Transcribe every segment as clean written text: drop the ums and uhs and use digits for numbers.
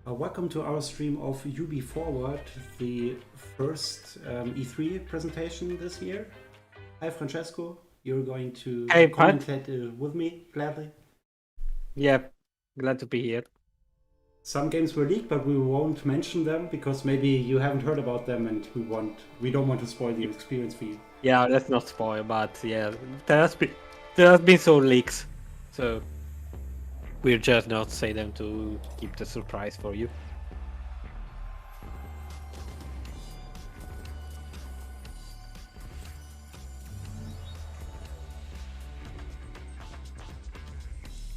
Welcome to our stream of Ubi Forward, the first E3 presentation this year. Hi Francesco, you're going to commentate with me, gladly. Yep, glad to be here. Some games were leaked, but we won't mention them because maybe you haven't heard about them and we don't want to spoil the experience for you. Yeah, let's not spoil, but yeah, there has been some leaks, so we'll just not say them to keep the surprise for you.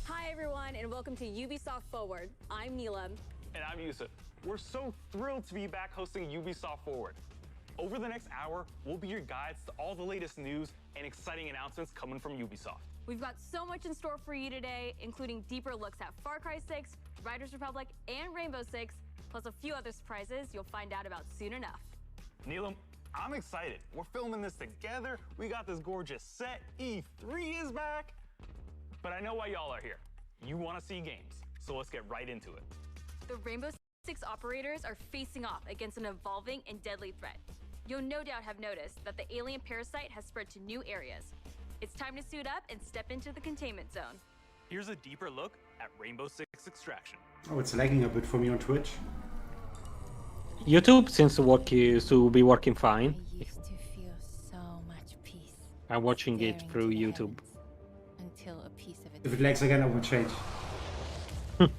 Hi everyone, and welcome to Ubisoft Forward. I'm Neelam. And I'm Yusuf. We're so thrilled to be back hosting Ubisoft Forward. Over the next hour, we'll be your guides to all the latest news and exciting announcements coming from Ubisoft. We've got so much in store for you today, including deeper looks at Far Cry 6, Riders Republic, and Rainbow Six, plus a few other surprises you'll find out about soon enough. Neelam, I'm excited. We're filming this together. We got this gorgeous set. E3 is back. But I know why y'all are here. You want to see games, so let's get right into it. The Rainbow Six operators are facing off against an evolving and deadly threat. You'll no doubt have noticed that the alien parasite has spread to new areas. It's time to suit up and step into the containment zone. Here's a deeper look at Rainbow Six Extraction. Oh, it's lagging a bit for me on Twitch. YouTube seems to be working fine. I used to feel so much peace. I'm watching it through YouTube. Until a piece of it. If it lags again, I will change. And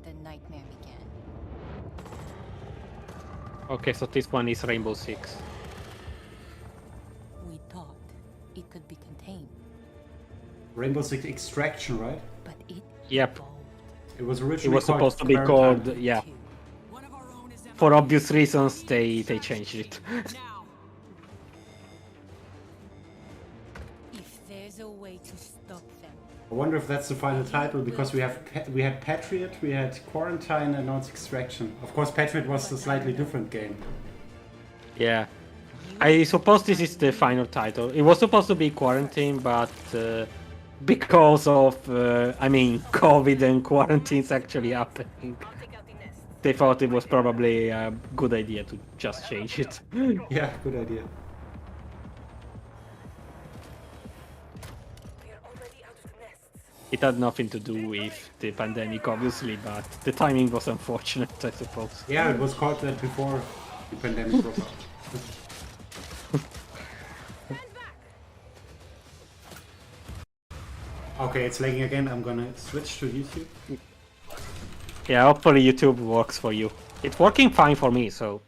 the nightmare began. Okay, so this one is Rainbow Six. We thought it could be contained, Rainbow Six Extraction, right? but it Yep. evolved. It was originally It was supposed to be Quarantine. called, yeah. For obvious reasons, they changed it. If there's a way to stop them, I wonder if that's the final title, because we had Patriot, we had Quarantine, and now it's Extraction. Of course, Patriot was a slightly different game. Yeah. I suppose this is the final title. It was supposed to be Quarantine, but because of, COVID and quarantines actually happening, they thought it was probably a good idea to just change it. Yeah, good idea. It had nothing to do with the pandemic, obviously, but the timing was unfortunate, I suppose. Yeah, it was called that before the pandemic broke out. Okay, it's lagging again. I'm gonna switch to YouTube. Yeah, hopefully YouTube works for you. It's working fine for me, so...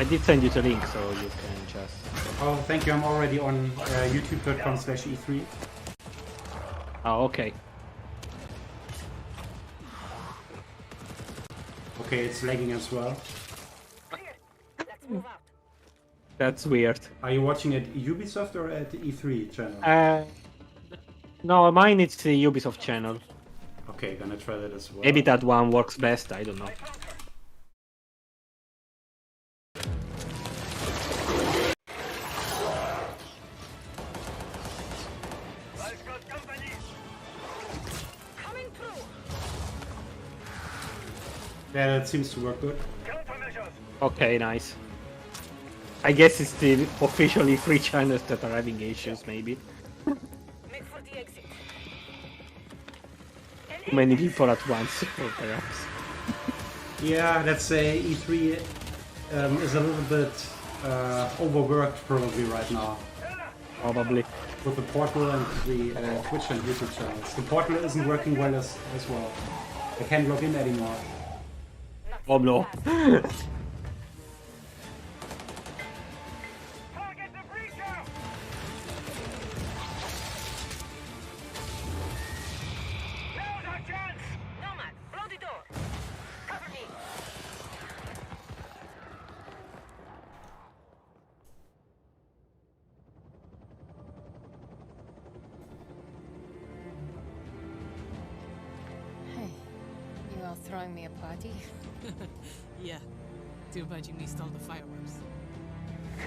I did send you the link, so you can just... Oh, thank you. I'm already on youtube.com/E3. Oh, okay. Okay, it's lagging as well. That's weird. Are you watching at Ubisoft or at the E3 channel? No, mine is the Ubisoft channel. Okay, gonna try that as well. Maybe that one works best, I don't know. Yeah, that seems to work good. Okay, nice. I guess it's the officially free channels that are having issues, maybe. Too many people at once, perhaps. Yeah, let's say E3 is a little bit overworked probably right now. Probably. With the portal and the Twitch and YouTube channels. The portal isn't working well as well. I can't log in anymore. Oh no. hey, you all throwing me a party? Yeah. Too bad you missed all the fireworks.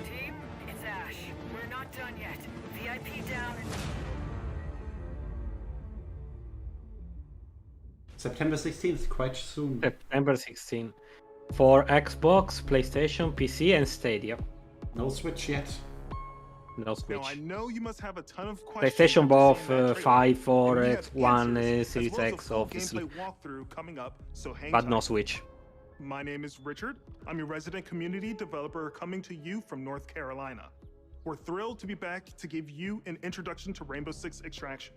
Team, it's Ash. We're not done yet. VIP down and... September 16th, quite soon. September 16th. For Xbox, PlayStation, PC, and Stadia. No Switch yet. No Switch. Now, I know you must have a ton of questions PlayStation both after seeing that 5, 4, trailer. And we X, have 1, answers, Series as well as a X, full obviously. gameplay walkthrough coming up, so hang But tight. no Switch. My name is Richard. I'm a resident community developer coming to you from North Carolina. We're thrilled to be back to give you an introduction to Rainbow Six Extraction.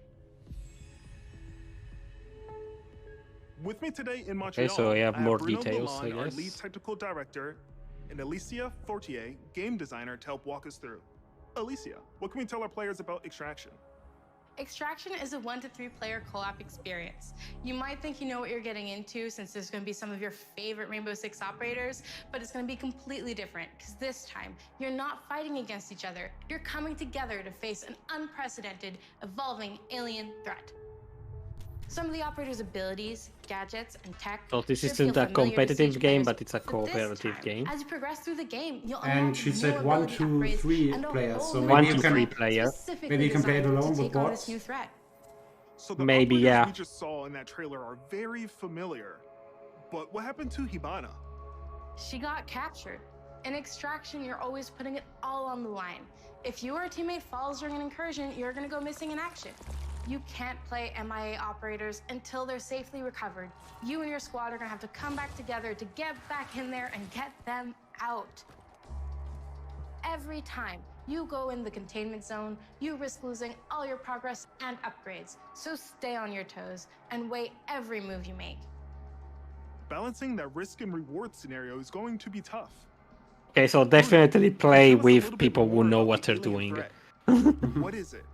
With me today in Montreal, so we have I more Bruno details, Lalonde, I our guess. lead technical director, and Alicia Fortier, game designer, to help walk us through. Alicia, what can we tell our players about Extraction? Extraction is a 1 to 3 player co-op experience. You might think you know what you're getting into since there's going to be some of your favorite Rainbow Six operators, but it's going to be completely different because this time you're not fighting against each other. You're coming together to face an unprecedented, evolving alien threat. Some of the operators' abilities, gadgets, and tech. So this should isn't feel a familiar to competitive Siege game, players, but it's a but this cooperative time, game. As you progress through the game, you'll And unlock she new said 1, ability 2, upgrades 3 and a players, whole so new 1 maybe to you can 3 player. specifically Maybe you can play it designed to alone with take on bots? this new threat. So the Maybe, operators yeah. we just saw in that trailer are very familiar. But what happened to Hibana? She got captured. In Extraction, you're always putting it all on the line. If you or a teammate falls during an incursion, you're gonna go missing in action. You can't play MIA operators until they're safely recovered. You and your squad are gonna have to come back together to get back in there and get them out. Every time you go in the containment zone, you risk losing all your progress and upgrades. So stay on your toes and weigh every move you make. Balancing that risk and reward scenario is going to be tough. Okay, so definitely play Tell us a with little bit people who more know about what the they're alien doing. threat. What is it?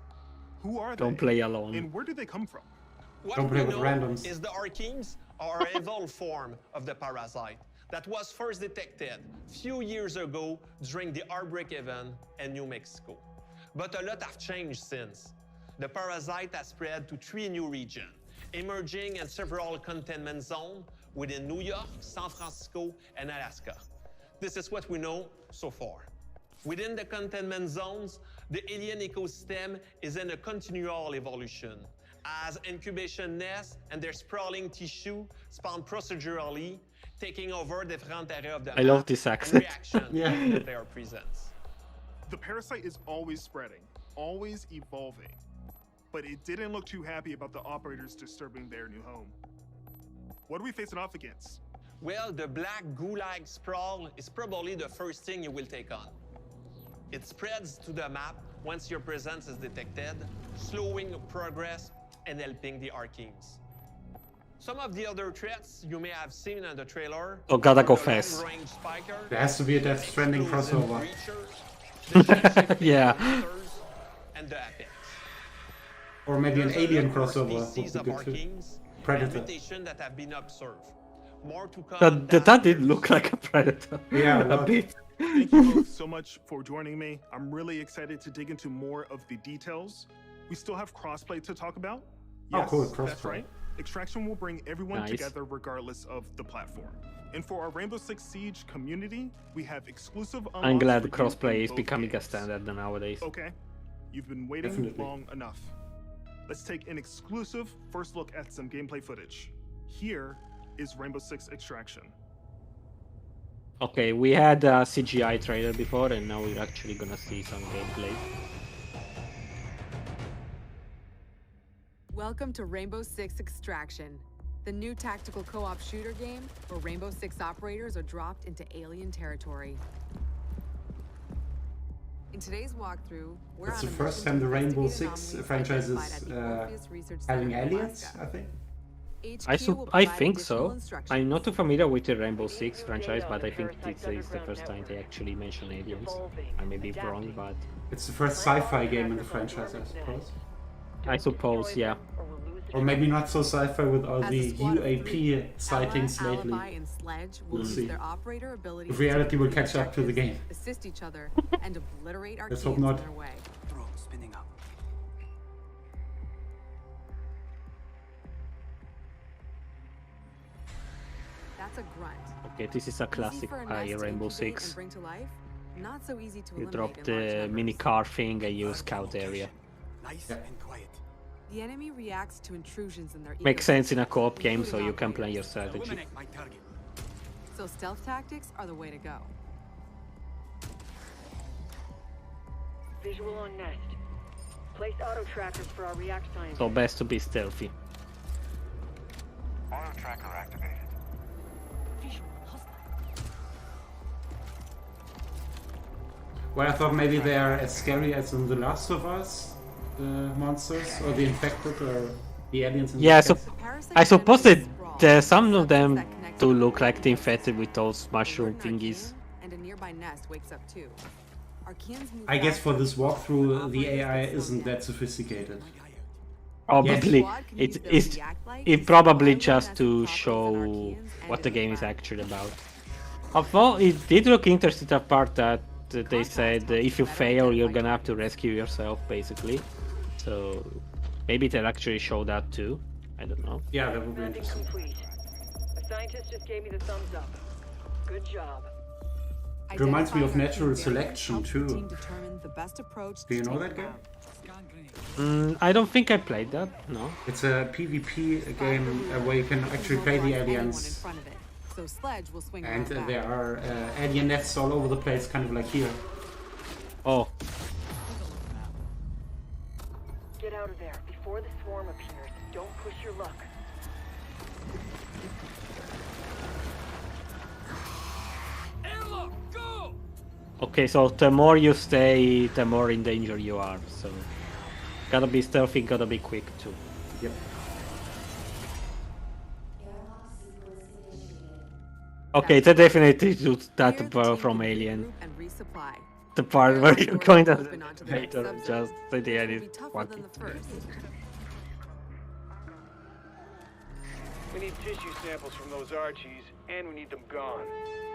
Who are they? Don't play alone. And where did they come from? Don't What play we with know randoms. is the Archenes are an evolved form of the parasite that was first detected few years ago during the Outbreak event in New Mexico. But a lot have changed since. The parasite has spread to 3 new regions, emerging in several containment zones within New York, San Francisco, and Alaska. This is what we know so far. Within the containment zones, the alien ecosystem is in a continual evolution, as incubation nests and their sprawling tissue spawn procedurally, taking over different areas of the I love map this in accent. reaction Yeah. to their presence. The parasite is always spreading, always evolving. But it didn't look too happy about the operators disturbing their new home. What are we facing off against? Well, the black goo-like sprawl is probably the first thing you will take on. It spreads to the map once your presence is detected, slowing progress and helping the Archenes. Some of the other threats you may have seen in the trailer Oh, gotta are go the fast. long-range spiker, There has to be a Death Stranding explosive crossover. creatures, the shape-shifting Yeah. monsters, and the apex. Or maybe an There's a alien number of crossover would species be of good too. Archenes Predator. and mutations that have been observed. More to come on That did look like a predator. Yeah, a well, bit. Thank you both so much for joining me. I'm really excited to dig into more of the details. We still have crossplay to talk about. Oh, cool, That's crossplay. right. Extraction will bring everyone Nice. together regardless of the platform. And for our Rainbow Six Siege community, we have exclusive unlocks I'm glad for you crossplay in is both becoming a games. standard nowadays. Okay, you've been waiting Definitely. long enough. Let's take an exclusive first look at some gameplay footage. Here is Rainbow Six Extraction. Okay, we had a CGI trailer before, and now we're actually gonna see some gameplay. Welcome to Rainbow Six Extraction, the new tactical co-op shooter game where Rainbow Six operators are dropped into alien territory. In today's walkthrough, we're It's on the a first mission time the to Rainbow investigate Six anomalies franchise identified is at the Orpheus Research having Center in aliens, Alaska. I think. HQ will I provide think additional so. instructions. I'm not too familiar with the Rainbow Six franchise, but I think this is the first time they actually mention aliens. I may be wrong, but It's the first sci-fi game in the franchise, I suppose. I suppose, yeah. Or maybe not so sci-fi with all As the a squad of UAP three, sightings Ally, lately. Alibi, and Sledge will We'll use see. their operator abilities If reality to will complete catch up to the objectives, game. assist each other, and obliterate our Let's teams hope on not. their way. Drone spinning up. That's That's a grunt. Okay, this is a classic by Rainbow Six. Bring to life. Not so easy to You eliminate drop in the large numbers. mini car thing and you scout area. Nice and quiet. The enemy reacts to intrusions in their Makes sense in a co-op game, so you can plan your strategy. Eliminate my target. So stealth tactics are the way to go. Visual on nest. Place auto trackers for our react science. So best to be stealthy. Auto tracker activated. Well, I thought maybe they are as scary as in The Last of Us, the monsters, or the infected, or the aliens. Yeah, so I suppose that some of them do look like the infected with those mushroom thingies. And a nearby nest wakes up too. I guess for this walkthrough, the AI isn't that sophisticated. Probably. It's probably just to show what the game is actually about. Although it did look interesting, the part that they said if you fail, you're gonna have to rescue yourself, basically. So maybe they'll actually show that too. I don't know. Yeah, that would be interesting. Complete. A scientist just gave me the thumbs up. Good job. It reminds me of Natural Selection too. Do you know that game? I don't think I played that, no. It's a PvP game where you can actually play the aliens. So Sledge will swing and there are alien nests all over the place, kind of like here. Oh. Get out of there before the swarm appears. Don't push your luck. Okay, so the more you stay, the more in danger you are. So gotta be stealthy, gotta be quick too. Yep. Okay, they definitely do that from Alien. The part where you're going to the elevator and just the end is fucking. We need tissue samples from those Archies, and we need them gone.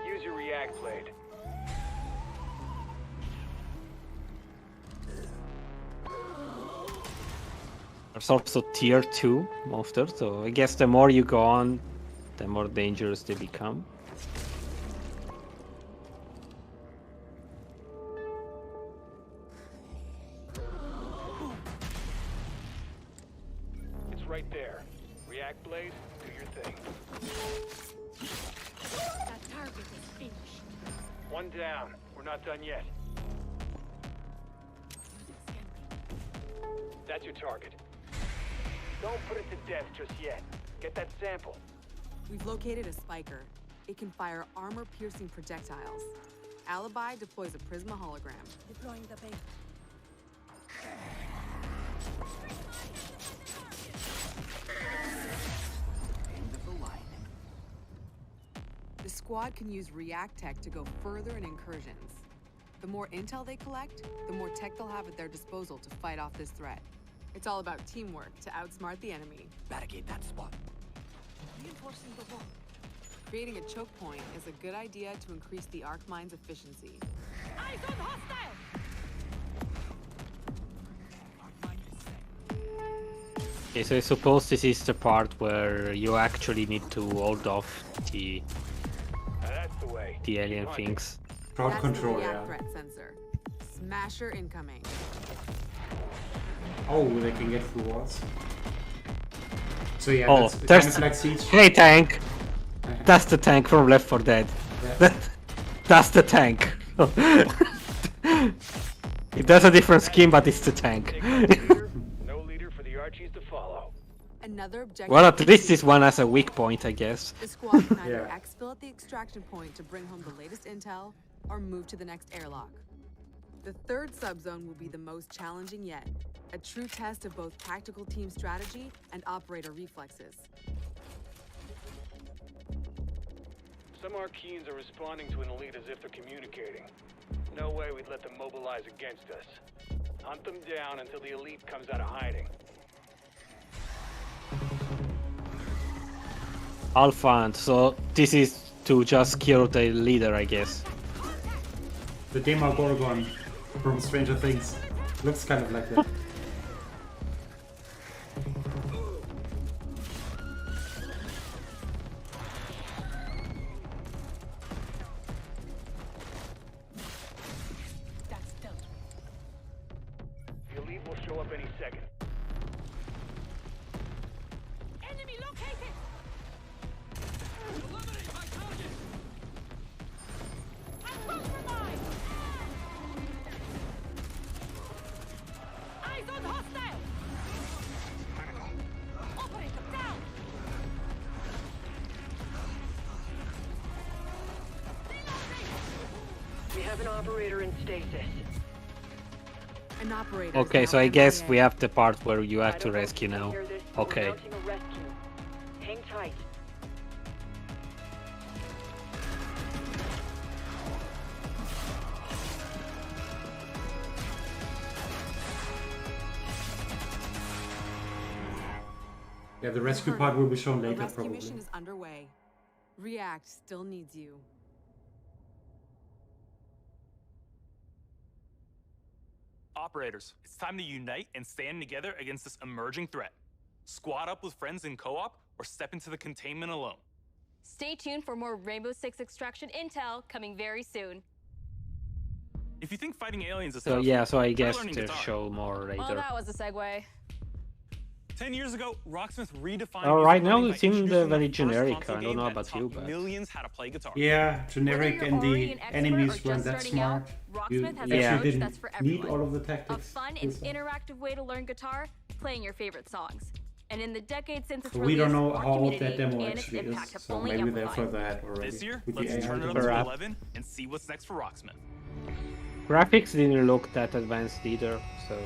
Use your react blade. There's also tier 2 monsters, so I guess the more you go on, the more dangerous they become. It's right there. React blade, do your thing. That target is finished. One down. We're not done yet. That's your target. Don't put it to death just yet. Get that sample. We've located a spiker. It can fire armor-piercing projectiles. Alibi deploys a Prisma hologram. Deploying the bait. End of the line. The squad can use React Tech to go further in incursions. The more intel they collect, the more tech they'll have at their disposal to fight off this threat. It's all about teamwork to outsmart the enemy. Barricade that spot. Reinforcing the wall. Creating a choke point is a good idea to increase the arc mine's efficiency. Eyes on hostile! Okay, so I suppose this is the part where you actually need to hold off the alien things. Crowd control, That's the yeah. threat sensor. Smasher incoming. Oh, they can get through walls. So yeah, oh, that's there's kind of like Siege. Hey, tank! That's the tank from Left 4 Dead. Yeah. That's the tank. It does a different skin, but it's the tank. No leader for the Archies to follow. Another objective. Well, at least this one has a weak point, I guess. The squad can either exfil at the extraction point to bring home the latest intel, or move to the next airlock. The third subzone will be the most challenging yet. A true test of both tactical team strategy and operator reflexes. Some Archeans are responding to an elite as if they're communicating. No way we'd let them mobilize against us. Hunt them down until the elite comes out of hiding. Alpha Ant, so this is to just kill the leader, I guess. The Demogorgon from Stranger Things. Looks kind of like that. second. Enemy located! Eliminate my target! I'm compromised! Eyes on hostile! Operator down! We have an operator in stasis. An operator. Okay, so I guess we have the part where you have to rescue now. Okay. Mounting a rescue. Hang tight. Yeah, the rescue part will be shown The later, rescue probably. mission is underway. React still needs you. Operators, it's time to unite and stand together against this emerging threat. Squad up with friends in co-op or step into the containment alone. Stay tuned for more Rainbow Six Extraction intel coming very soon. If you think fighting aliens is So tough, yeah, so I try guess learning to guitar. show more Well, later. that was a segue. 10 years ago, Rocksmith redefined Right music now learning it by seemed introducing the very first generic. console I don't game know that about taught you, but millions how to play guitar. Yeah, generic, Whether and you're already the an expert enemies or weren't just that starting out, smart. Rocksmith You has an actually approach didn't that's for need everyone. all of the A tactics. fun and interactive way to learn guitar, playing your favorite songs. And in the decades since its We release, don't know our how old community that demo and its actually impact is, have so only maybe they're amplified. further ahead already. This year, with the let's AI turn it up engine. to Perhaps. 11 and see what's next for Rocksmith. graphics didn't look that advanced either, so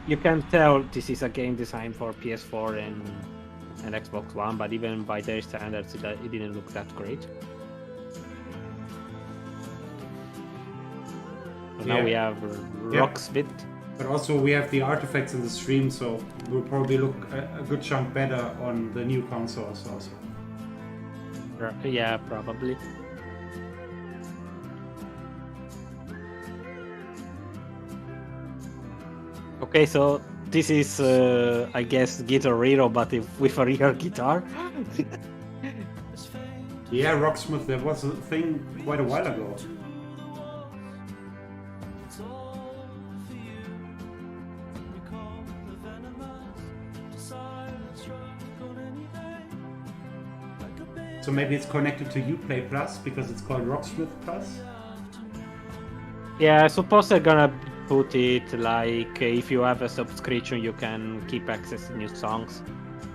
you can tell this is a game designed for PS4 and Xbox One, but even by their standards, it didn't look that great. So now we have Rocksmith. But also we have the artifacts in the stream, so we'll probably look a good chunk better on the new consoles also. Yeah, probably. Okay, so this is, I guess, Guitar Hero, but with a real guitar. Yeah, Rocksmith, there was a thing quite a while ago. So maybe it's connected to Uplay Plus because it's called Rocksmith Plus? Yeah, I suppose they're gonna put it like if you have a subscription, you can keep accessing new songs.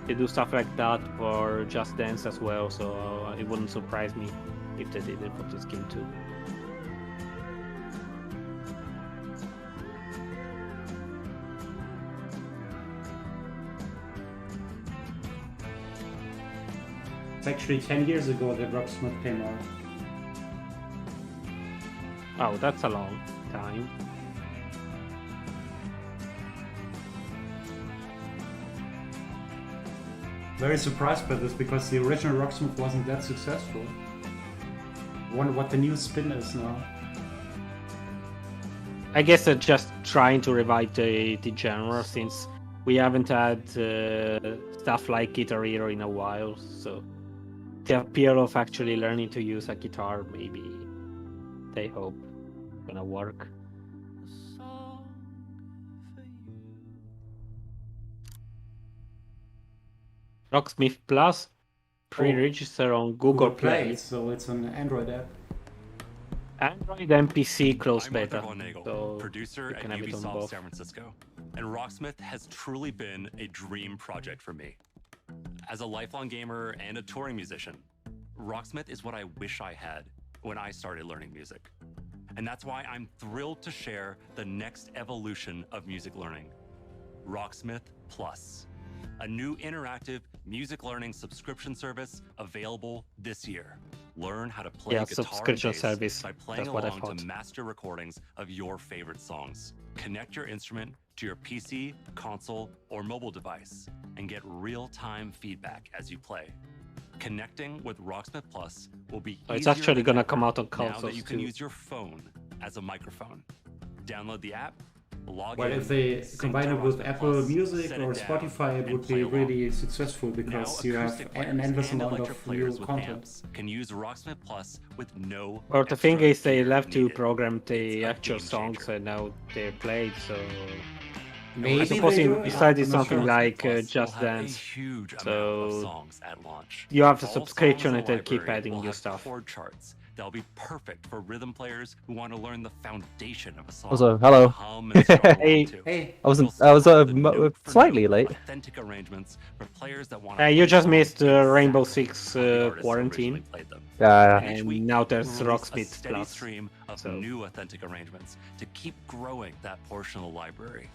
They do stuff like that for Just Dance as well, so it wouldn't surprise me if they did it for this game too. It's actually 10 years ago that Rocksmith came out. Oh, that's a long time. Very surprised by this because the original Rocksmith wasn't that successful. Wonder what the new spin is now. I guess they're just trying to revive the genre since we haven't had stuff like Guitar Hero in a while, so the appeal of actually learning to use a guitar, maybe they hope gonna work. Rocksmith Plus pre-register on Google Play. So it's an Android app. Android and PC closed I'm beta, Arthur Von Nagel, so producer you at can have it on Ubisoft both. San Francisco, and Rocksmith has truly been a dream project for me. As a lifelong gamer and a touring musician, Rocksmith is what I wish I had when I started learning music. And that's why I'm thrilled to share the next evolution of music learning, Rocksmith Plus, a new interactive music learning subscription service available this year. Learn how to play Yeah, guitar subscription and bass service. by playing That's what I along thought. to master recordings of your favorite songs. Connect your instrument to your PC, console, or mobile device and get real-time feedback as you play. Connecting with Rocksmith Plus will be Oh, it's easier actually than gonna ever come out on now consoles that you can too. use your phone as a microphone. Download the app, log Well, in, if they sync combine to it with Rocksmith Apple Plus, Music set or it down, Spotify, it and would play be along. really successful Now, because you have acoustic an players endless and amount electric of players new with content. amps can use Rocksmith Plus with no Well, the thing extra is, they gear left to needed. program the It's a actual game songs changer. and now they're played, so Maybe I suppose they do. inside is I'm not something sure. like Plus, Just we'll have a Dance. huge amount of So songs at launch. you have the All subscription songs in and the they keep library adding will new have stuff. chord charts. They'll be perfect for rhythm players who want to learn the foundation of a song. Also, hello. Hum and strum along Hey. to. Hey. I was We'll still have the note for slightly note, late. Authentic arrangements for players that want You just missed Rainbow Six Quarantine. Yeah. And now there's a Rocksmith steady Plus. stream of So. new authentic arrangements to keep growing that portion of the library.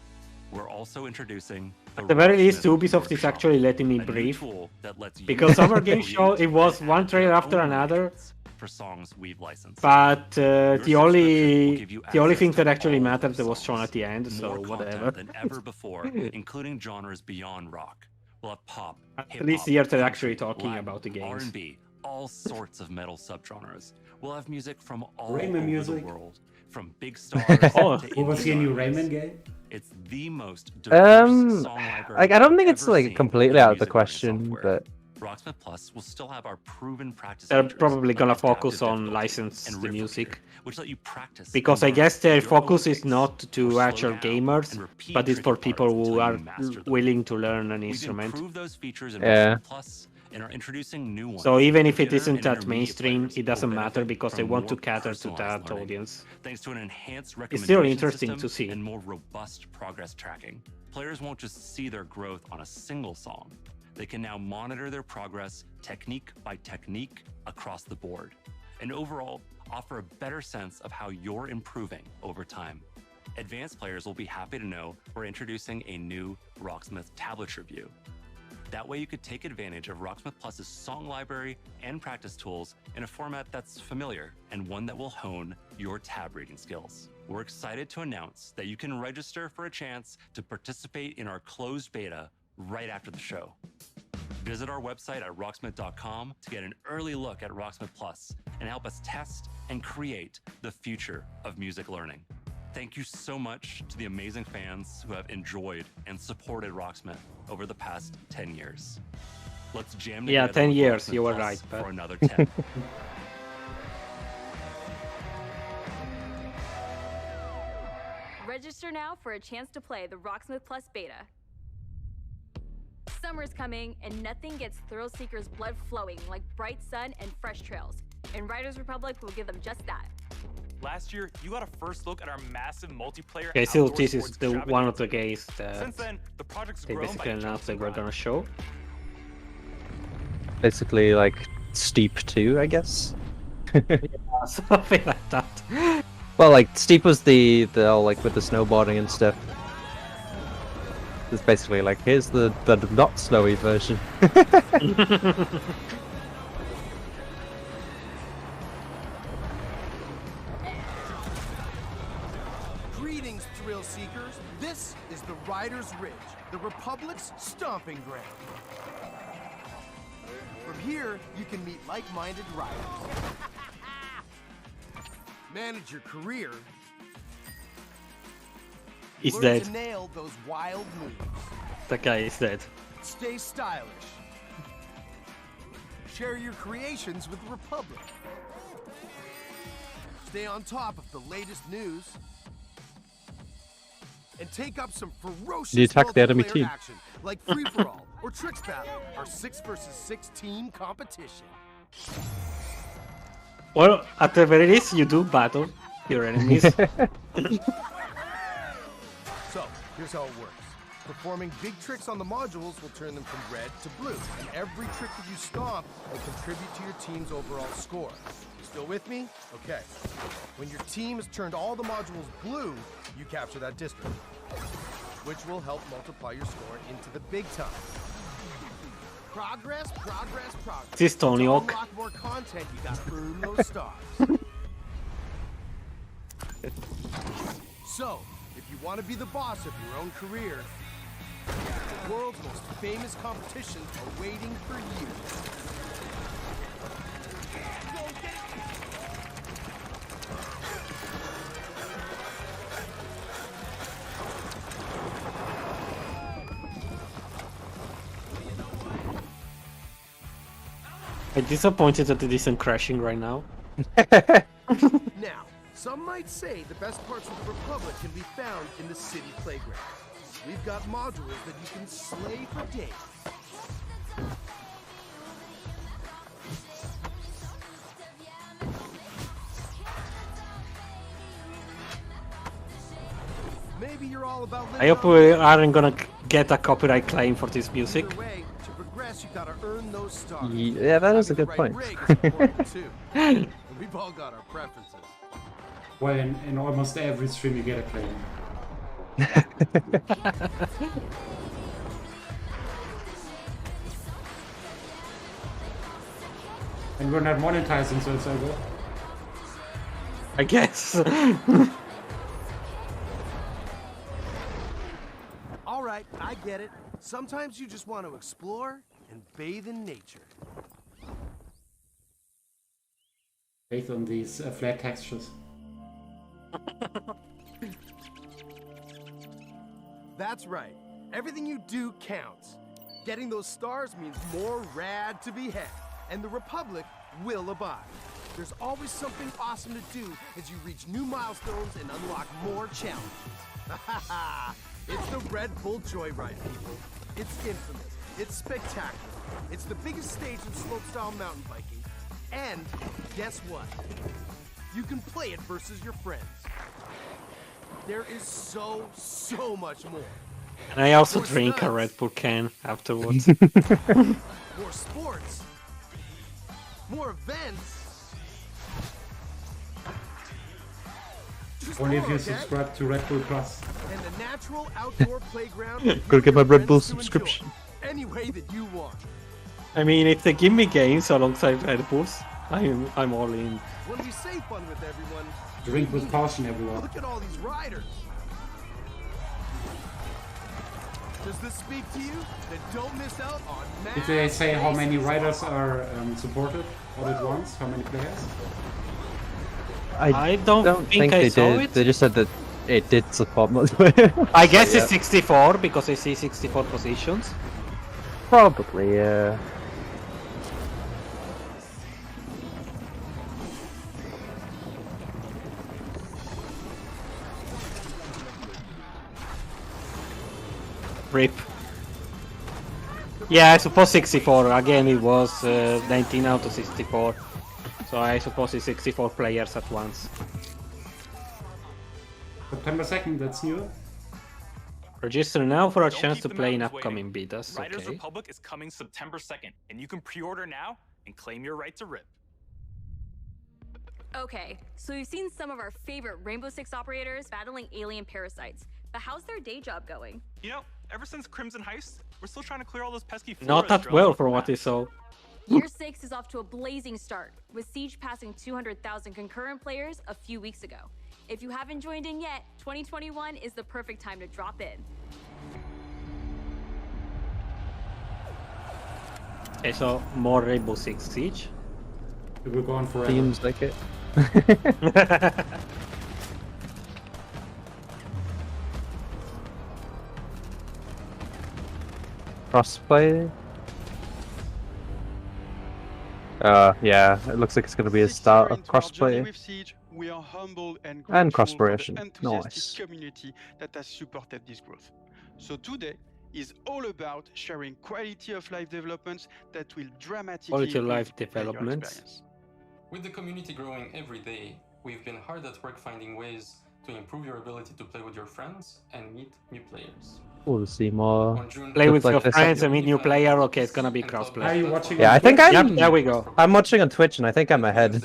We're also introducing At the very least, Rocksmith Ubisoft is Workshop, actually letting me a new breathe. tool that lets you Because Summer Game create Show, it was and one add trailer your after own another. arrangements for songs we've licensed. But Your the only give you the only access thing to that actually all mattered those was shown songs. at the end, so More whatever. content than ever before, including genres beyond rock. We'll have pop, At least here they're actually talking Latin, about the games. R&B, all sorts of metal subgenres. We'll have music from all Rayman over music. the world, from big stars Oh, to Will we see a new indie Rayman artists. game? It's the most diverse song library I don't think it's ever like seen completely in out of the music learning question, software. but Rocksmith Plus will still have our proven practice They're features probably like gonna adaptive focus on difficulty license and the riff music. repair, which let you practice Because and I learn guess their at your own focus is pace, not or to slow actual down gamers, and repeat but it's for tricky people parts who until are you master them. willing to learn an We've instrument. improved those features in Yeah. Rocksmith Plus and are introducing new ones. So even if for it beginner isn't and that intermediate mainstream, players it doesn't who will matter benefit because they from want to more cater to personalized that learning. audience. Thanks to an enhanced It's still recommendation interesting system to see. and more robust progress tracking. Players won't just see their growth on a single song. They can now monitor their progress technique by technique across the board, and overall offer a better sense of how you're improving over time. Advanced players will be happy to know we're introducing a new Rocksmith Tablets review. That way you could take advantage of Rocksmith Plus's song library and practice tools in a format that's familiar and one that will hone your tab reading skills. We're excited to announce that you can register for a chance to participate in our closed beta right after the show. Visit our website at rocksmith.com to get an early look at Rocksmith Plus and help us test and create the future of music learning. Thank you so much to the amazing fans who have enjoyed and supported Rocksmith over the past 10 years. Let's jam together. Yeah, 10 with years, Rocksmith you were Plus right, but... for another 10. Register now for a chance to play the Rocksmith Plus beta. Summer's coming, and nothing gets thrill seekers' blood flowing like bright sun and fresh trails. And Riders Republic will give them just that. Last year, you got a first look at our massive multiplayer. Okay, so outdoor this is sports the one extravaganza. of the games that Since then, the project's they grown basically by announced they jumps were and gonna runs. show. basically like Steep 2, I guess. Something like that. Well, like Steep was the all like with the snowboarding and stuff. It's basically like here's the not snowy version. Greetings, thrill seekers. This is the Riders Ridge, the Republic's stomping ground. From here, you can meet like-minded riders, manage your career, He's learn dead. to nail those wild moves, That guy is dead. stay stylish, share your creations with the Republic, stay on top of the latest news, and take up some ferocious You attack the enemy multiplayer team. action like Free For All or Tricks Battle, our 6 versus 6 team competition. Well, at the very least, you do battle your enemies. So, here's how it works. Performing big tricks on the modules will turn them from red to blue, and every trick that you stomp will contribute to your team's overall score. Still with me? Okay. When your team has turned all the modules blue, you capture that district, which will help multiply your score into the big time. Progress, progress, progress. This is Tony To Hawk. unlock more content, you gotta earn those stars. So, if you want to be the boss of your own career, the world's most famous competitions are waiting for you. I'm disappointed that it isn't crashing right now. Now, some might say the best parts of the Republic can be found in the city playground. we've got modules that you can slay for days. Maybe you're all about I hope we aren't gonna get a copyright claim for this music. Either way, to progress, you gotta earn those stars. Yeah, that is a good point. And we've all got our preferences. Well, in almost every stream you get a claim. And we're not monetizing, so it's all good. I guess. All right, I get it. Sometimes you just want to explore and bathe in nature. Based on these flat textures. That's right. Everything you do counts. Getting those stars means more rad to be had, and the Republic will abide. There's always something awesome to do as you reach new milestones and unlock more challenges. It's the Red Bull Joyride, people. It's infamous. It's spectacular. It's the biggest stage in slopestyle mountain biking. And guess what? You can play it versus your friends. There is so much more. And I also drink a Red Bull can afterwards. More sports. More events. Only if you subscribe to Red Bull Plus. And the natural outdoor playground. Gotta get my Red Bull subscription. Any way that you want. I mean, if they give me games alongside Red Bulls, I'm all in. When we say fun with everyone, Drink with caution, everyone. look at all these riders. Does this speak to you? Then don't miss out on Did they say how many riders are supported all at once? How many players? I don't think I they saw did. it. They just said that it did support multiplayer. I guess Yeah. it's 64 because I see 64 positions. Probably, yeah. RIP. Yeah, I suppose 64. Again, it was 19 out of 64. So I suppose it's 64 players at once. September 2nd, that's new. Register now for a Don't chance keep to the play in mountains upcoming waiting. betas. Riders Okay. Republic is coming September 2nd, and you can pre-order now and claim your right to rip. Okay, so we've seen some of our favorite Rainbow Six operators battling alien parasites, but how's their day job going? You know, ever since Crimson Heist, we're still trying to clear all those pesky Not flores that drones well off from the what map. I saw. Year 6 is off to a blazing start, with Siege passing 200,000 concurrent players a few weeks ago. If you haven't joined in yet, 2021 is the perfect time to drop in. Okay, so more Rainbow Six Siege. It will go on forever. Seems like it. Crossplay? Yeah, it looks like it's going to be a start of crossplay. With Siege, we are humble and And grateful for the cross-progression. enthusiastic Nice. community that has supported this growth. So today is all about sharing quality of life developments that will dramatically Quality of improve life player developments. experience. With the community growing every day, we've been hard at work finding ways to improve your ability to play with your friends and meet new players. We'll see more. Play with stuff your like this. friends and meet new player. Okay, it's gonna be crossplay. Are you watching? Yeah, on I think Twitch? I'm. Yep, there we go. I'm watching on Twitch, and I think I'm ahead.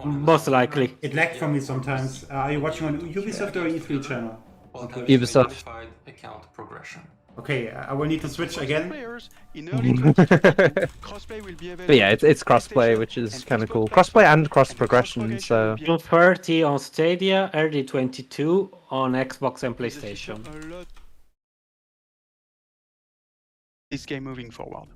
Most likely. It lagged for me sometimes. Are you watching on Ubisoft or E3 channel? On Twitch? Ubisoft. Account progression. Okay, I will need to switch again. Players in early 2020, crossplay will be available. But yeah, it's crossplay, which is kind of cool. Crossplay and cross progression. So June 30 on Stadia, early 22 on Xbox and PlayStation. A lot this game moving forward.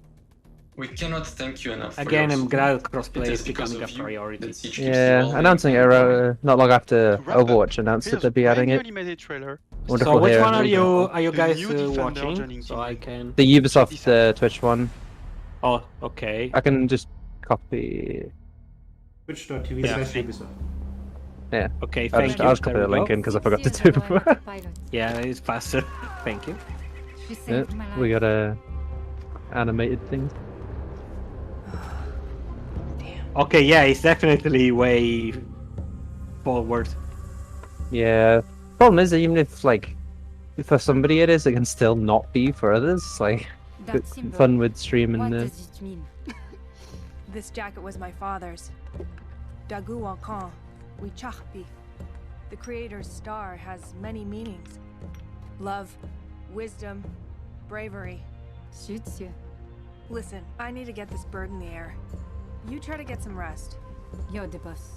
We cannot thank you enough. Again, for your I'm glad support. crossplay It is because becoming a of you priority. that Siege keeps yeah, evolving announcing it not long after Overwatch announced that they'd be adding it. Animated trailer. Wonderful So which here. one are you The guys new Defender watching? joining So team. I can. The Ubisoft Twitch one. Oh, okay. I can just copy. Twitch.tv/Ubisoft. Yeah. Okay, I'll thank just, you. I'll just copy There the we link go. in because I forgot to do it before. Yeah, it's faster. Thank you. Yeah, we got a animated thing. Okay, yeah, it's definitely way forward. Yeah. Problem is, even if like for somebody it is, it can still not be for others. Like, That it's symbol, fun with streaming. what does it mean? This jacket was my father's. Dagu Wankan, Wichachpi. The creator's star has many meanings. Love, wisdom, bravery. Suits you. Listen, I need to get this bird in the air. You try to get some rest. You're the boss.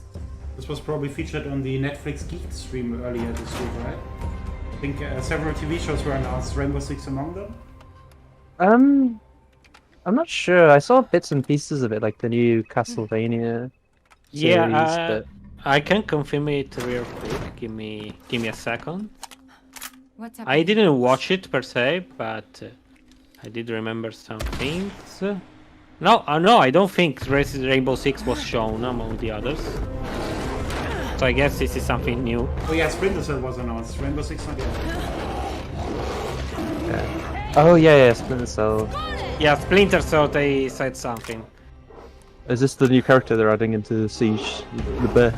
This was probably featured on the Netflix Geek stream earlier this week, right? I think several TV shows were announced, Rainbow Six among them. I'm not sure. I saw bits and pieces of it, like the new Castlevania series, but I can confirm it real quick. Give me a second. What's up? I didn't watch it per se, but I did remember some things. No, no, I don't think Rainbow Six was shown among the others. So I guess this is something new. Oh yeah, Splinter Cell was announced. Rainbow Six not yet. yeah. Oh yeah, Splinter Cell. Yeah, Splinter Cell, they said something. Is this the new character they're adding into Siege, the bear?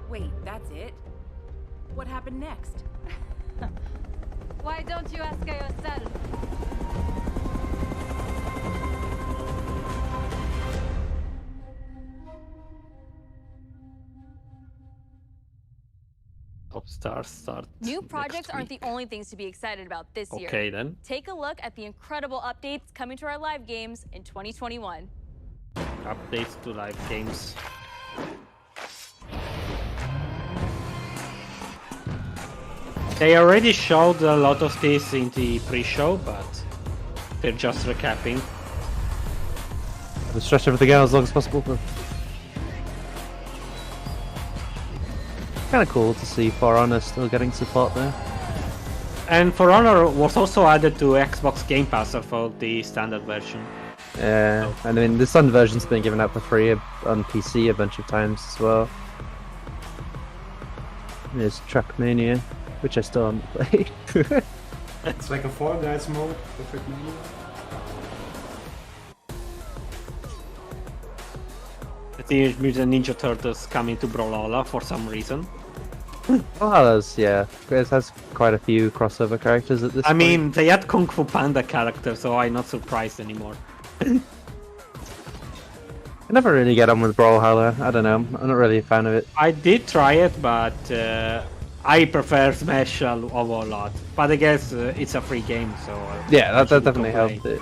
Wait, that's it? What happened next? Why don't you ask her yourself? Top stars start. New projects aren't the only things to be excited about this year. Okay then. Take a look at the incredible updates coming to our live games in 2021. Updates to live games. They already showed a lot of this in the pre-show, but they're just recapping. Let's stretch everything out as long as possible. Kind of cool to see For Honor still getting support there. And For Honor was also added to Xbox Game Pass for the standard version. Yeah, I mean the standard version's been given out for free on PC a bunch of times as well. There's Trackmania, which I still haven't played. It's like a Fall Guys mode for Trackmania. The Teenage Mutant Ninja Turtles coming to Brawlhalla for some reason. Oh, yeah. It has quite a few crossover characters at this point. I mean, they had Kung Fu Panda characters, so I'm not surprised anymore. I never really get on with Brawlhalla. I don't know. I'm not really a fan of it. I did try it, but I prefer Smash a whole lot. But I guess it's a free game, so... yeah, that definitely helped it.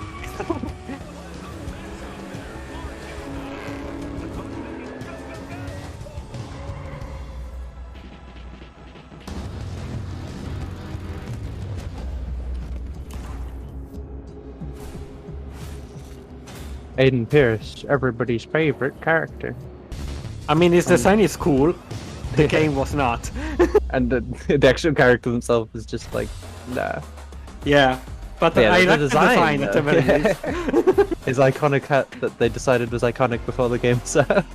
Aiden Pierce, everybody's favorite character. I mean, his design is cool. The game was not. And the actual character himself is just like, nah. Yeah, but yeah, I the like design, the design at the very least. His iconic hat that they decided was iconic before the game was out.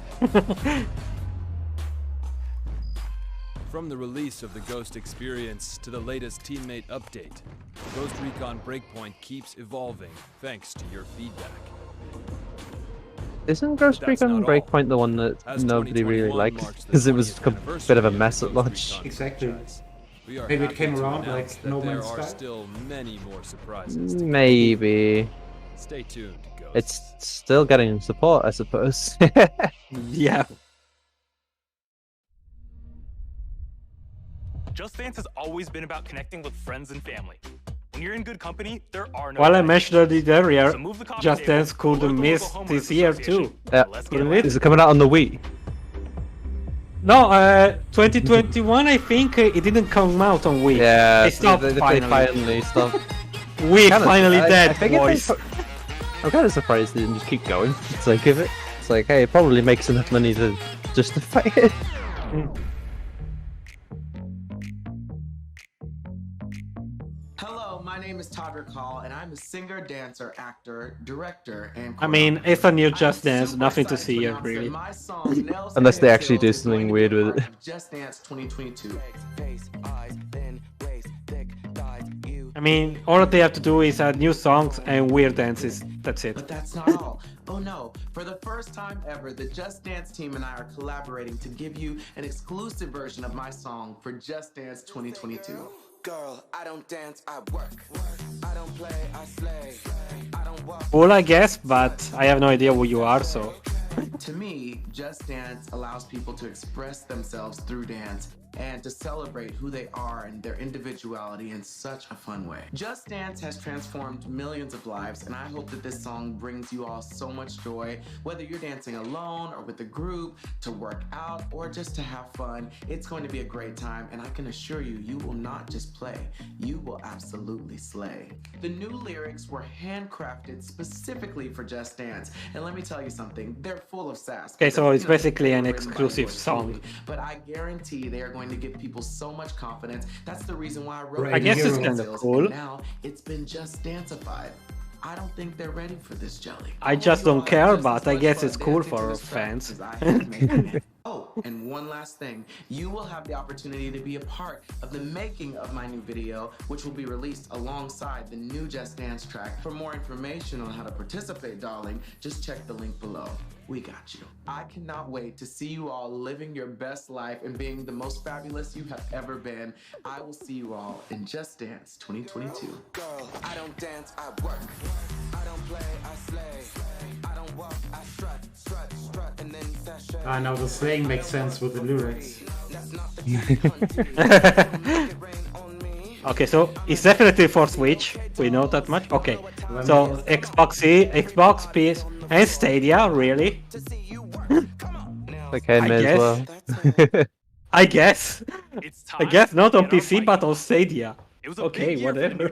From the release of the Ghost experience to the latest teammate update, Ghost Recon Breakpoint keeps evolving thanks to your feedback. Isn't Ghost Recon Breakpoint the one that nobody really liked? Because it was a bit of a mess at launch. Exactly. Maybe it came around like No Man's Sky. There are still many more surprises. Maybe. Stay tuned, Ghost. It's still getting support, I suppose. Yeah. Just Dance has always been about connecting with friends and family. When you're in good company, there are no... Well, I mentioned it earlier, So move the coffee Just table, Dance could local miss homeowners this year too. association. Is it coming out on the Wii? No, 2021 I think it didn't come out on Wii. Yeah, they stopped they finally stopped. Wii finally dead, boys. I'm kind of surprised they didn't just keep going. It's like, it's like, hey, it probably makes enough money to justify it. Hello, my name name is Todd Rickall, and I'm a singer, dancer, actor, director, and I mean, it's a new Just Dance, nothing to see here, really. my song Nails Unless they Head actually Tills do is going something to be weird a with part it. of Just Dance 2022. I mean, all they have to do is add new songs and weird dances. That's it. But that's not all. Oh no, for the first time ever, the Just Dance team and I are collaborating to give you an exclusive version of my song for Just Dance 2022. Girl, I don't dance, I work. I don't play, I slay. I don't walk. Cool, I guess, but I have no idea who you are, so. To me, Just Dance allows people to express themselves through dance and to celebrate who they are and their individuality in such a fun way. Just Dance has transformed millions of lives, and I hope that this song brings you all so much joy, whether you're dancing alone or with a group, to work out, or just to have fun. It's going to be a great time, and I can assure you, you will not just play, you will absolutely slay. The new lyrics were handcrafted specifically for Just Dance, and let me tell you something, they're full of sass. Okay, so it's basically an exclusive song. But I guarantee they are going to give people so much confidence. That's the reason why I wrote I guess it's kind of cool. And now it's been Just Danceified. I don't think they're ready for this jelly. I just don't care, but I guess it's cool for fans. Oh, and one last thing. You will have the opportunity to be a part of the making of my new video, which will be released alongside the new Just Dance track. For more information on how to participate, darling, just check the link below. We got you. I cannot wait to see you all living your best life and being the most fabulous you have ever been. I will see you all in Just Dance 2022. Girl, I don't dance, I work. I don't play, I slay. I don't walk, I strut, strut, strut, and then sashay. Ah, now the slaying makes sense with the lyrics. Okay, so it's definitely for Switch. We know that much. Okay, so Xbox, PS, and Stadia, really? Okay, may as well. I guess. I guess not on PC, but on Stadia. Okay, whatever.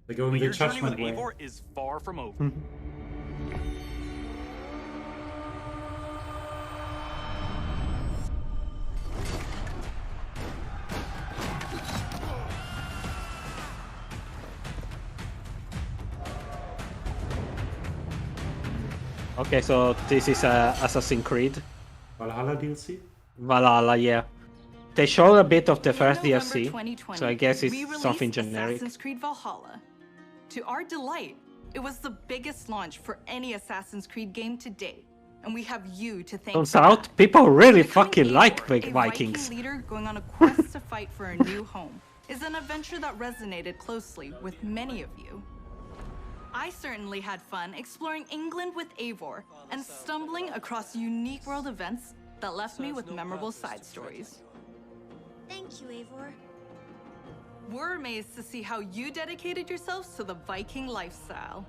They're going the judgment way. Eivor is far from over. Okay, so this is Assassin's Creed. Valhalla DLC? Valhalla, yeah. They showed a bit of the first DLC, so I guess it's something generic. Assassin's Creed Valhalla. To our delight, it was the biggest launch for any Assassin's Creed game to date, and we have you to thank. Turns out, people really fucking like Vikings. A leader going on a quest to fight for a new home is an adventure that resonated closely with many of you. I certainly had fun exploring England with Eivor and stumbling across unique world events that left me with memorable side stories. Thank you, Eivor. We're amazed to see how you dedicated yourselves to the Viking lifestyle.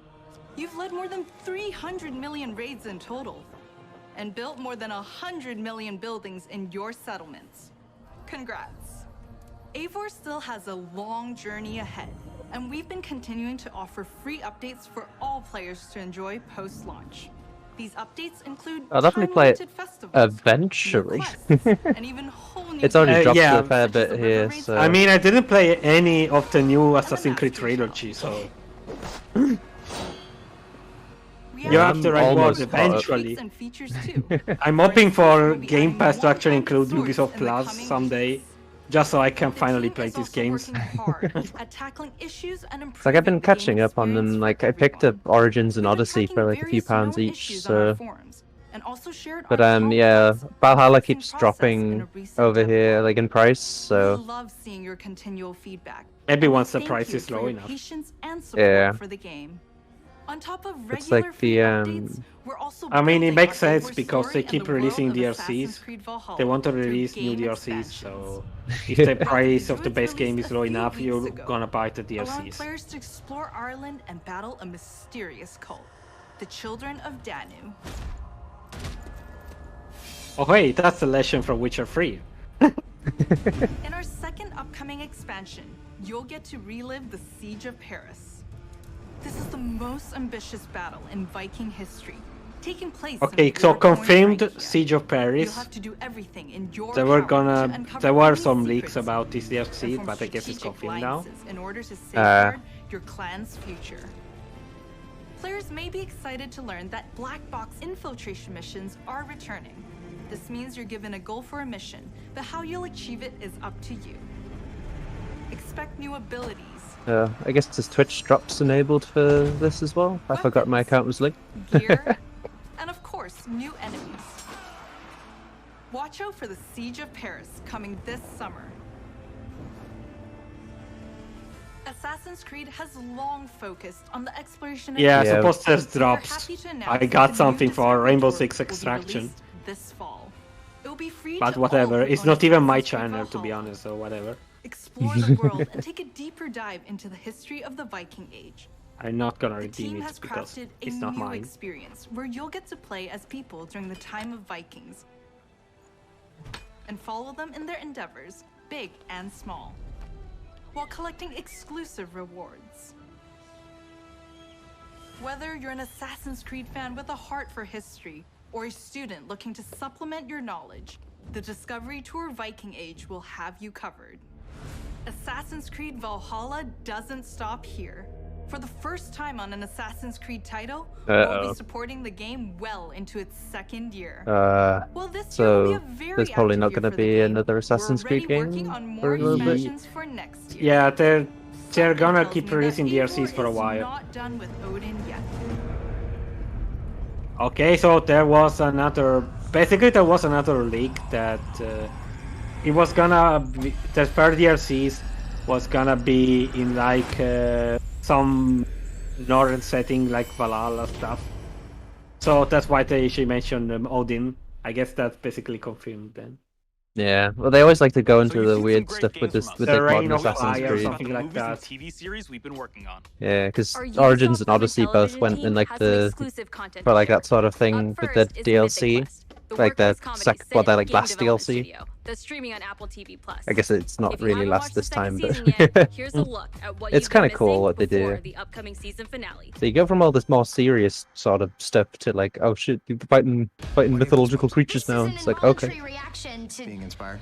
You've led more than 300 million raids in total, and built more than 100 million buildings in your settlements. Congrats. Eivor still has a long journey ahead, and we've been continuing to offer free updates for all players to enjoy post-launch. These updates include I'll definitely play it eventually. It's already dropped a fair bit here, so... I mean, I didn't play any of the new Assassin's Creed trilogy, so... You have the right word, eventually. I'm hoping for Game Pass to actually include Ubisoft Plus someday, just so I can finally play these games. It's like I've been catching up on them, like I picked up Origins and Odyssey for like a few pounds each, so... But yeah, Valhalla keeps dropping over here, like in price, so... Maybe once the price is low enough. Yeah. On top of It's like the I mean, it makes sense because they keep releasing DLCs. They want to release new DLCs, so if the price of the base game is low enough, you're gonna buy the Allowing DLCs. players to explore Ireland and battle a mysterious cult, the Children of Danu. Oh wait, that's the legend from Witcher 3. In our second upcoming expansion, you'll get to relive the Siege of Paris. This is the most ambitious battle in Viking history, taking place. Okay, so confirmed Siege of Paris. There were some leaks about this DLC, but I guess it's confirmed now. your clan's future. Players may be excited to learn that black box infiltration missions are returning. This means you're given a goal for a mission, but how you'll achieve it is up to you. Expect new abilities. I guess this Twitch drops enabled for this as well. I forgot my account was linked. Gear, and of course, new enemies. Watch out for the Siege of Paris coming this summer. Assassin's Creed has long focused on the exploration of suppose this drops. I got something for Rainbow Six Extraction. This fall. It will be free But to whatever, all it's on not even my Assassin's Creed channel, to be Valhalla. honest, so whatever. Explore the world and take a deeper dive into the history of the Viking Age. I'm not gonna The redeem team it has because crafted a it's not new mine. experience where you'll get to play as people during the time of Vikings and follow them in their endeavors, big and small, while collecting exclusive rewards. Whether you're an Assassin's Creed fan with a heart for history or a student looking to supplement your knowledge, the Discovery Tour Viking Age will have you covered. Assassin's Creed Valhalla doesn't stop here. For the first time on an Assassin's Creed title, we'll be supporting the game well into its second year. Well, this year will be a So very there's probably active not year going to for the be game. another Assassin's We're Creed already game working on for more a little bit. expansions for next year. Yeah, they're gonna Tells keep me that releasing Eivor DLCs for a is while. not done with Odin yet. Okay, so there was another. Basically, there was another leak that it was gonna be, the third DLCs was gonna be in like some northern setting like Valhalla stuff. So that's why they she mentioned Odin. I guess that's basically confirmed then. Yeah, well, they always like to go into the weird stuff with this, with The like Reign modern of Assassin's Fire or Creed. something like that. TV series we've been working on. Yeah, because Our Ubisoft Origins and Women Odyssey both television went in team like has some the exclusive content for to like share. that sort of thing Up with first the is DLC, Quest, the like the workhorse comedy set that in like game last development DLC. studio that's streaming on Apple TV Plus. I guess it's not If you really haven't last watched the this time, second but season yet, here's a look at what it's you've kind been of cool missing what they before do. the upcoming season finale. So you go from all this more serious sort of stuff to like, oh shit, you're fighting mythological creatures now. It's like, okay. Being inspired.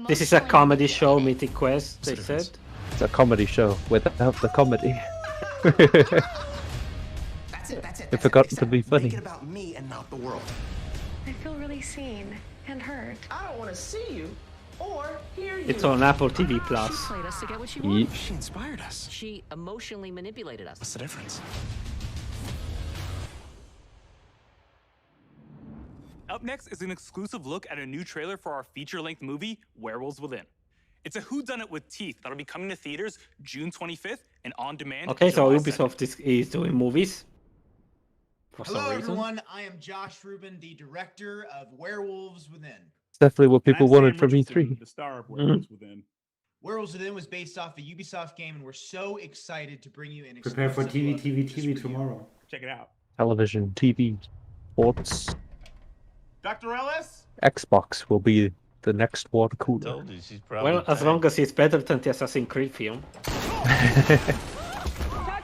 This is a comedy show, Mythic Quest. They said. It's a comedy show without the comedy. That's it. It forgot to be funny. Make it about me and not the world. I feel really seen and heard. I don't want to see you or hear you. It's on Apple TV Plus. She played us to get what she Yeet. wanted. She inspired us. She emotionally manipulated us. What's the difference? Up next is an exclusive look at a new trailer for our feature-length movie, Werewolves Within. It's a whodunit with teeth that'll be coming to theaters June 25th and on demand. Okay, so July Ubisoft is doing movies. For some Hello, reason. everyone. I am Josh Rubin, the director of Werewolves Within. It's definitely what people wanted from E3. The star of Werewolves Within. Werewolves Within was based off a Ubisoft game, and we're so excited to bring you an Prepare for TV, exclusive look at this tomorrow. Check it out. Television, TV, sports, Dr. Ellis? Xbox will be the next water cooler. Well, as long as it's better than the Assassin's Creed film. Touch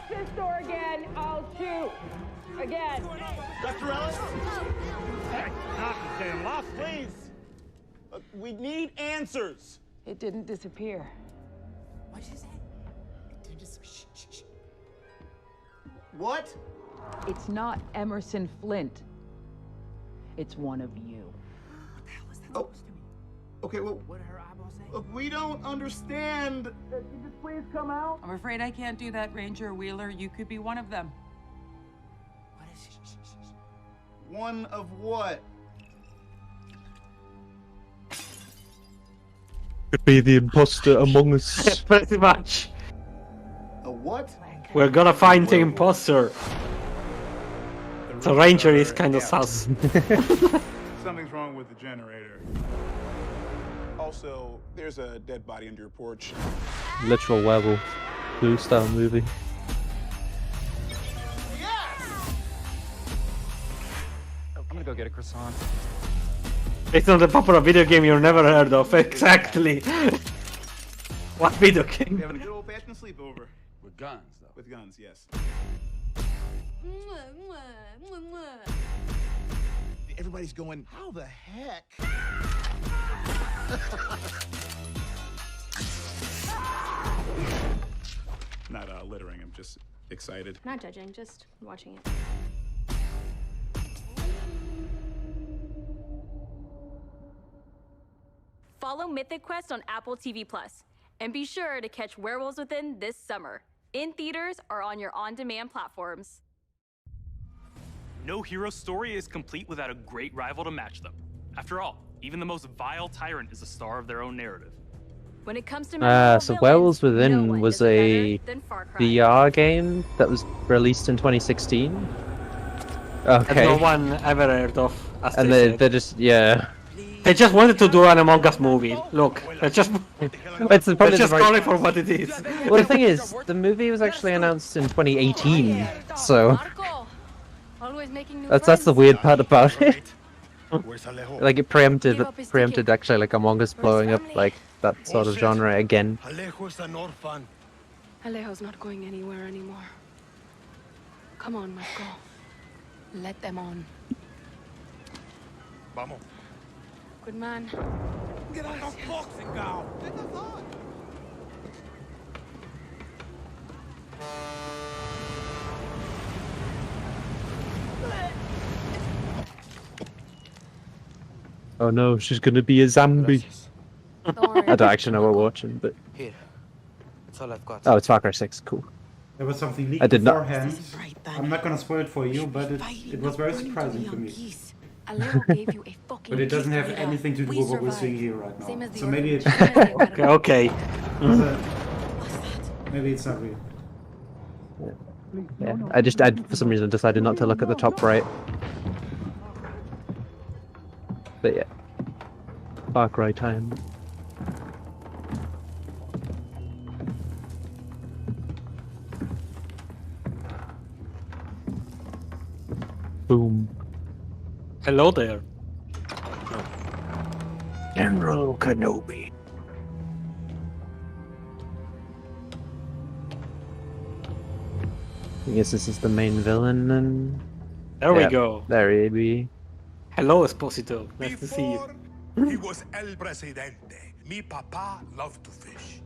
this door again, I'll shoot. Again. Dr. Ellis? Hey, knock this damn off, please. We need answers. It didn't disappear. What did you say? Shh. What? It's not Emerson Flint. It's one of you. Oh. Okay, well, what did her eyeball say? Look, we don't understand. Could you just please come out? I'm afraid I can't do that, Ranger Wheeler. You could be one of them. What is one of what? Could be the imposter among us. Pretty much. A what? We're gonna find the imposter. The Ranger is kind of sus. Something's wrong with the generator. Also, there's a dead body under your porch. Literal werewolf. Blue Star movie. I'm gonna go get a croissant. It's not a popular video game you've never heard of. Exactly. What video We're game? having a good old-fashioned sleepover. With guns, though. With guns, yes. Everybody's going, how the heck? Not littering, I'm just excited. Not judging, just watching it. Follow Mythic Quest on Apple TV Plus, and be sure to catch Werewolves Within this summer, in theaters or on your on-demand platforms. No hero story is complete without a great rival to match them. After all, even the most vile tyrant is a star of their own narrative. When it comes to So Werewolves Within was a VR game that was released in 2016. Okay. That no one ever heard of. As And they they just, yeah. They just wanted to do an Among Us movie. Look, they just It's probably let's just the call right- it for what it is. Well, the thing is, the movie was actually announced in 2018, so that's the weird part about it. Like it preempted actually like Among Us blowing up like that sort of genre again. Alejo's an orphan. Alejo's not going anywhere anymore. Come on, Marco. Let them on. Vamos. Good man. Get on the boxing now. Oh no, she's gonna be a zombie. I don't actually know what we're watching, but Here. That's all I've got. oh, it's Far Cry 6. Cool. There was something leaked I did not- beforehand. I'm not gonna spoil it for you, but it was very surprising for me. But it doesn't have anything to do with what we're seeing here right now. So maybe it's Okay. maybe it's not real. Yeah, I for some reason decided not to look at the top right. But yeah, Far Cry time. Boom. Hello there. General Kenobi. I guess this is the main villain then. There we go. There he be. Hello, Esposito. Nice to see you. He was El Presidente. Mi papa loved to fish.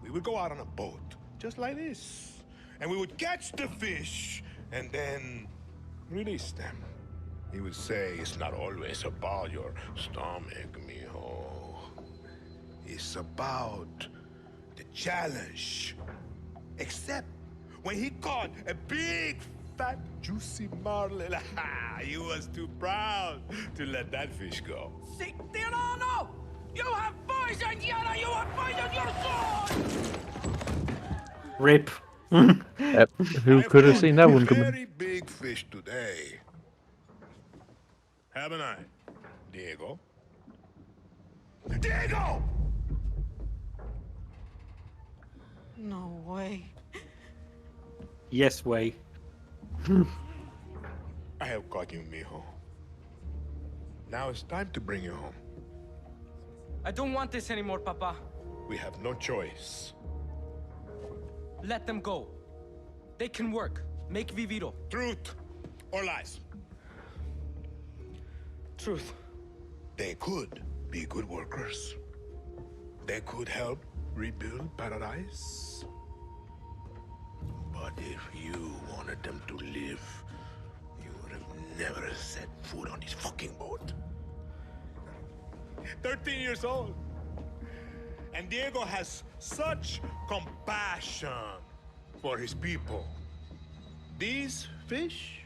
We would go out on a boat, just like this. And we would catch the fish, and then release them. He would say, it's not always about your stomach, mijo. It's about the challenge. Except when he caught a big, fat, juicy marlin, he was too proud to let that fish go. Si, Tirano! You have poisoned Yara! You have poisoned your sword! Rip. Yep. Who could have seen that one coming? Very big fish today. Haven't I, Diego? Diego! No way. Yes, way. I have caught you, mijo. Now it's time to bring you home. I don't want this anymore, Papa. We have no choice. Let them go. They can work. Make Viviro. Truth or lies? Truth. They could be good workers. They could help rebuild paradise. But if you wanted them to live, you would have never set foot on this fucking boat. 13 years old. And Diego has such compassion for his people. These fish,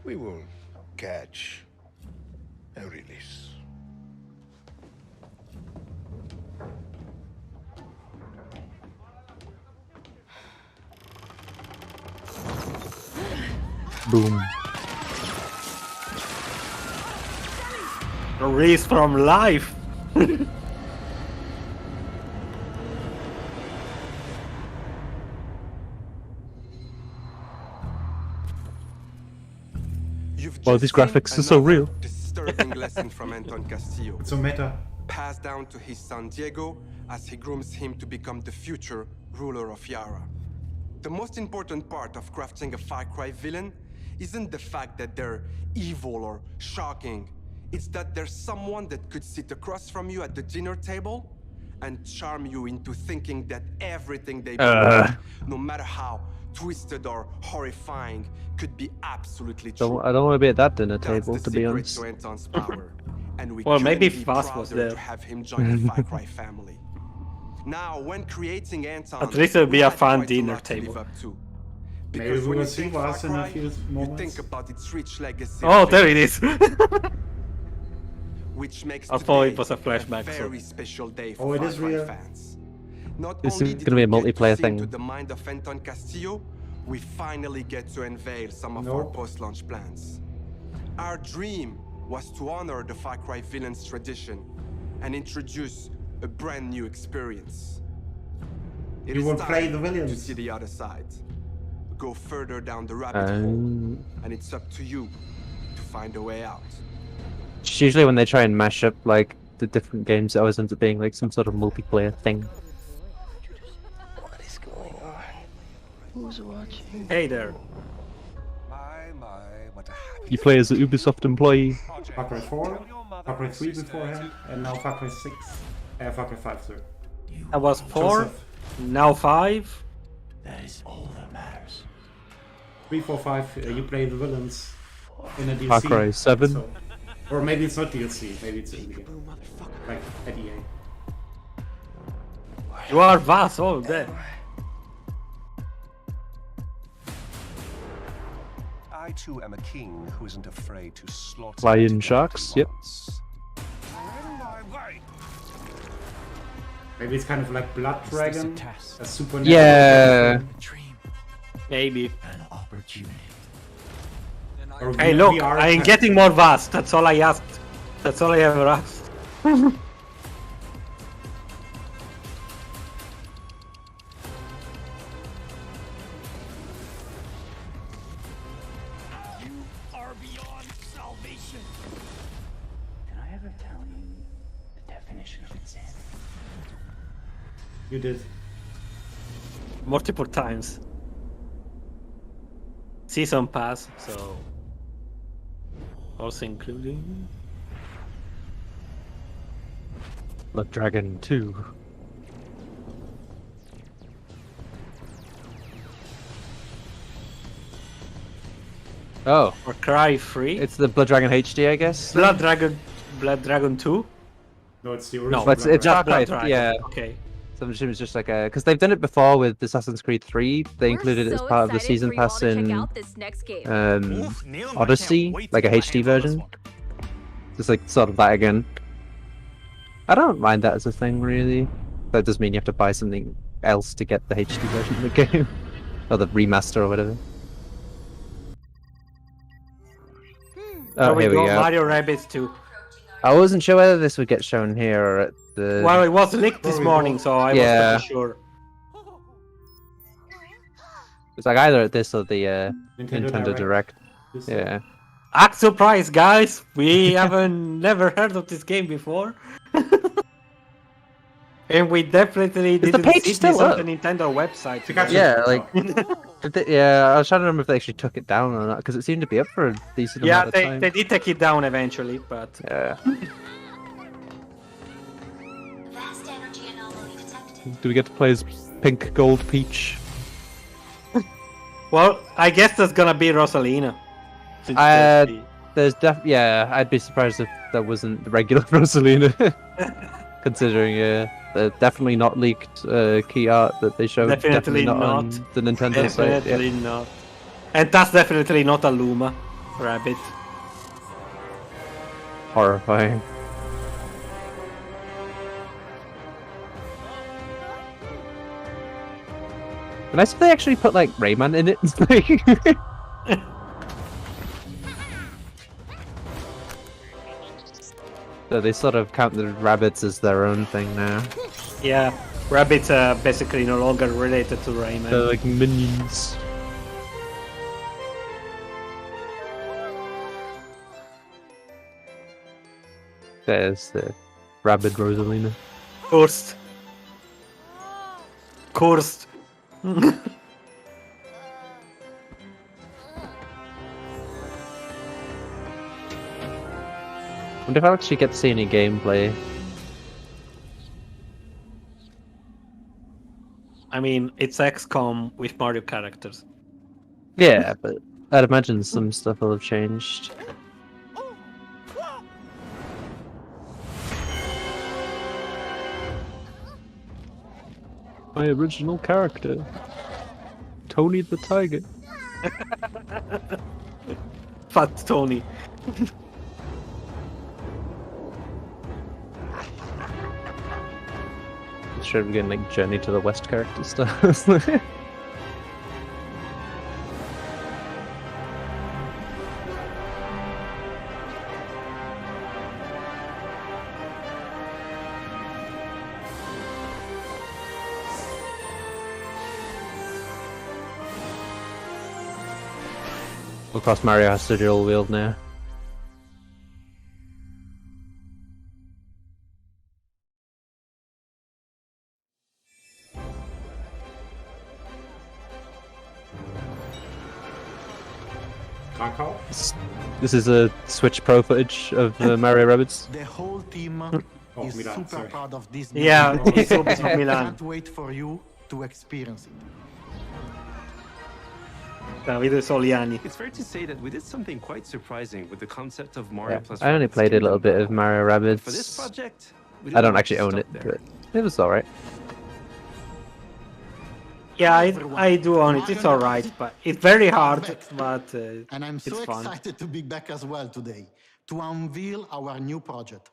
we will catch and release. Boom. A race from life. Wow, these graphics are so real. Disturbing lesson from Anton Castillo. It's a meta. Passed down to his son Diego as he grooms him to become the future ruler of Yara. The most important part of crafting a Far Cry villain isn't the fact that they're evil or shocking. It's that there's someone that could sit across from you at the dinner table and charm you into thinking that everything they do, no matter how twisted or horrifying, could be absolutely true. I don't want to be at that dinner table, to be honest. To Anton's power, and we well, maybe be Fast was there to have him join the Far Cry family. Now, when creating Anton, at least it'll be a fun dinner table. Maybe we will see Vaz in a few moments. Think about its rich legacy. Oh, there it is. Which makes I thought it was a flashback. Very special day for it is real. Fans. Not this only is going to be a multiplayer thing. To the mind of Anton Castillo, we finally get to unveil some of our post-launch plans. Our dream was to honor the Far Cry villain's tradition and introduce a brand new experience. You will play the villains. To see the other side. Go further down the rabbit hole, and it's up to you to find a way out. It's usually when they try and mash up like the different games, it always ends up being like some sort of multiplayer thing. What is going on? Who's watching? Hey there. You play as an Ubisoft employee. Far Cry 4, Far Cry 3 beforehand, and now Far Cry 6. Far Cry 5, sir. That was 4, now 5. That is all that matters. 3, 4, 5, you play the villains in a DLC. Far Cry 7. So, or maybe it's not DLC, maybe it's in the game. Like at EA. You are Vaz all day. I too am a king who isn't afraid to slaughter. Lion sharks, yep. Maybe it's kind of like Blood Dragon, a supernatural. Yeah. Maybe. An opportunity. Hey, look, I am getting more Vaz. That's all I asked. That's all I ever asked. You did. Multiple times. Season pass, so also including Blood Dragon 2. Oh. Or Cry 3. It's the Blood Dragon HD, I guess. Blood Dragon 2. No, it's the original. No, it's Far Cry. Yeah. Okay. So I'm assuming it's just like a, because they've done it before with Assassin's Creed 3. They included it as part of the season pass in Odyssey, like a HD version. Just like sort of that again. I don't mind that as a thing really. That does mean you have to buy something else to get the HD version of the game, or the remaster or whatever. Oh, here we go. Mario Rabbids 2. I wasn't sure whether this would get shown here or at the... Well, it was leaked this morning, so I wasn't sure. It's like either at this or the Nintendo Direct. Yeah. Act surprised, guys! We haven't never heard of this game before. And we definitely didn't see this on the Nintendo website. Yeah, like... yeah, I was trying to remember if they actually took it down or not, because it seemed to be up for a decent amount of time. They did take it down eventually, but... Yeah. Do we get to play as Pink Gold Peach? Well, I guess there's gonna be Rosalina. There's yeah, I'd be surprised if there wasn't the regular Rosalina. Considering, the definitely not leaked key art that they showed. Definitely not on the Nintendo site. Definitely not. And that's definitely not a Luma rabbit. Horrifying. But nice if they actually put like Rayman in it. So they sort of count the rabbits as their own thing now. Yeah, rabbits are basically no longer related to Rayman. They're like minions. There's the rabid Rosalina. Cursed. Cursed. I wonder if I'll actually get to see any gameplay. I mean, it's XCOM with Mario characters. Yeah, but I'd imagine some stuff will have changed. My original character, Tony the Tiger. Fat Tony. Should we get like Journey to the West character stuff? Of course, Mario has to dual wield now. This is a Switch Pro footage of Mario Rabbids. The whole team is Milan, super proud of this. Yeah, it's I Milan. can't wait for you to experience it. Davide Soliani. It's fair to say that we did something quite surprising with the concept of Mario plus I only Rabbids played a little Kingdom bit of Battle. Mario Rabbids. For this project, we I didn't don't want actually to own stop it, there. but it was alright. Yeah, I do own it. It's alright, but it's very hard, but And I'm so it's fun. excited to be back as well today to unveil our new project,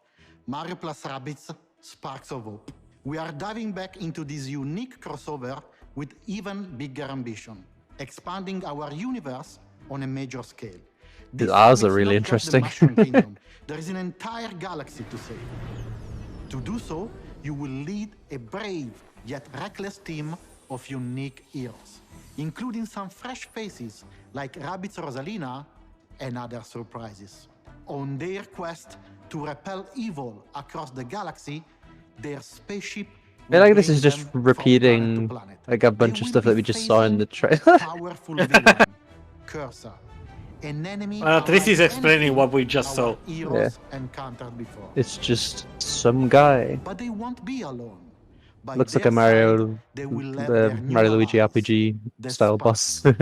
Mario plus Rabbids Sparks of Hope. We are diving back into this unique crossover with even bigger ambition, expanding our universe on a major scale. His eyes are really It's not just the interesting. Mushroom Kingdom. There is an entire galaxy to save. To do so, you will lead a brave yet reckless team of unique heroes, including some fresh faces like Rabbids Rosalina and other surprises. On their quest to repel evil across the galaxy, their spaceship I feel like this is just repeating like a bunch of stuff that we just saw in the trailer. powerful villain, Cursor, an enemy this is unlike explaining anything what we just saw. our heroes encountered before. It's just some guy. But they won't be alone. By Looks like their a Mario, side, they will let the their new Mario Luigi allies, RPG the style Sparks. boss.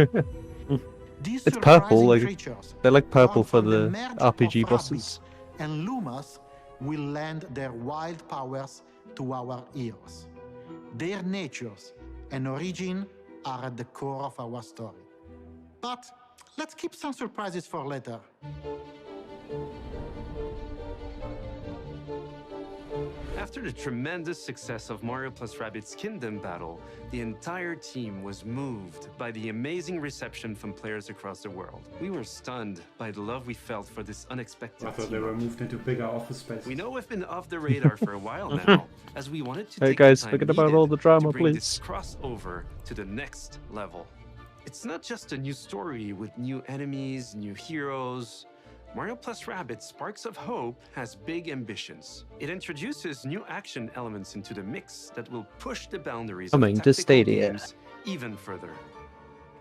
These It's purple, surprising like creatures they like purple born for from the merge RPG of bosses. Rabbids and Lumas will lend their wild powers to our heroes. Their natures and origin are at the core of our story. But let's keep some surprises for later. After the tremendous success of Mario plus Rabbids Kingdom Battle, the entire team was moved by the amazing reception from players across the world. We were stunned by the love we felt for this unexpected I thought team they were up. moved into bigger office spaces. We know we've been off the radar for a while now, as we wanted to Hey take guys, the time forget about needed all the drama, to bring this please. crossover to the next level. It's not just a new story with new enemies, new heroes. Mario plus Rabbids Sparks of Hope has big ambitions. It introduces new action elements into the mix that will push the boundaries Coming of to tactical Stadia. games even further.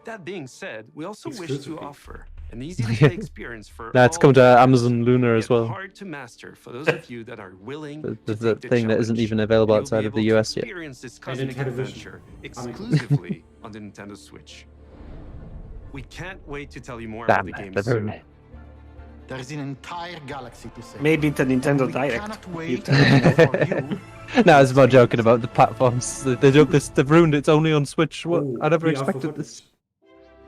That being said, we also wish to Exclusively. offer an easy-to-play experience for Nah, it's all coming to players, Amazon Lunar as yet well. hard to master for those of you that are willing to There's that take the thing that isn't challenge. even available You'll be outside of the able to US yet. experience this And in cosmic television. adventure exclusively on the Nintendo Switch. We can't wait to tell you more about Damn, the game they're soon. very- There is an entire galaxy to save. Maybe the Nintendo We Direct. cannot You wait tell me. for you. No, it's about joking about the platforms. They joke this. They've ruined it. It's only on Switch. What? Ooh, I never pre-alpha expected footage. this.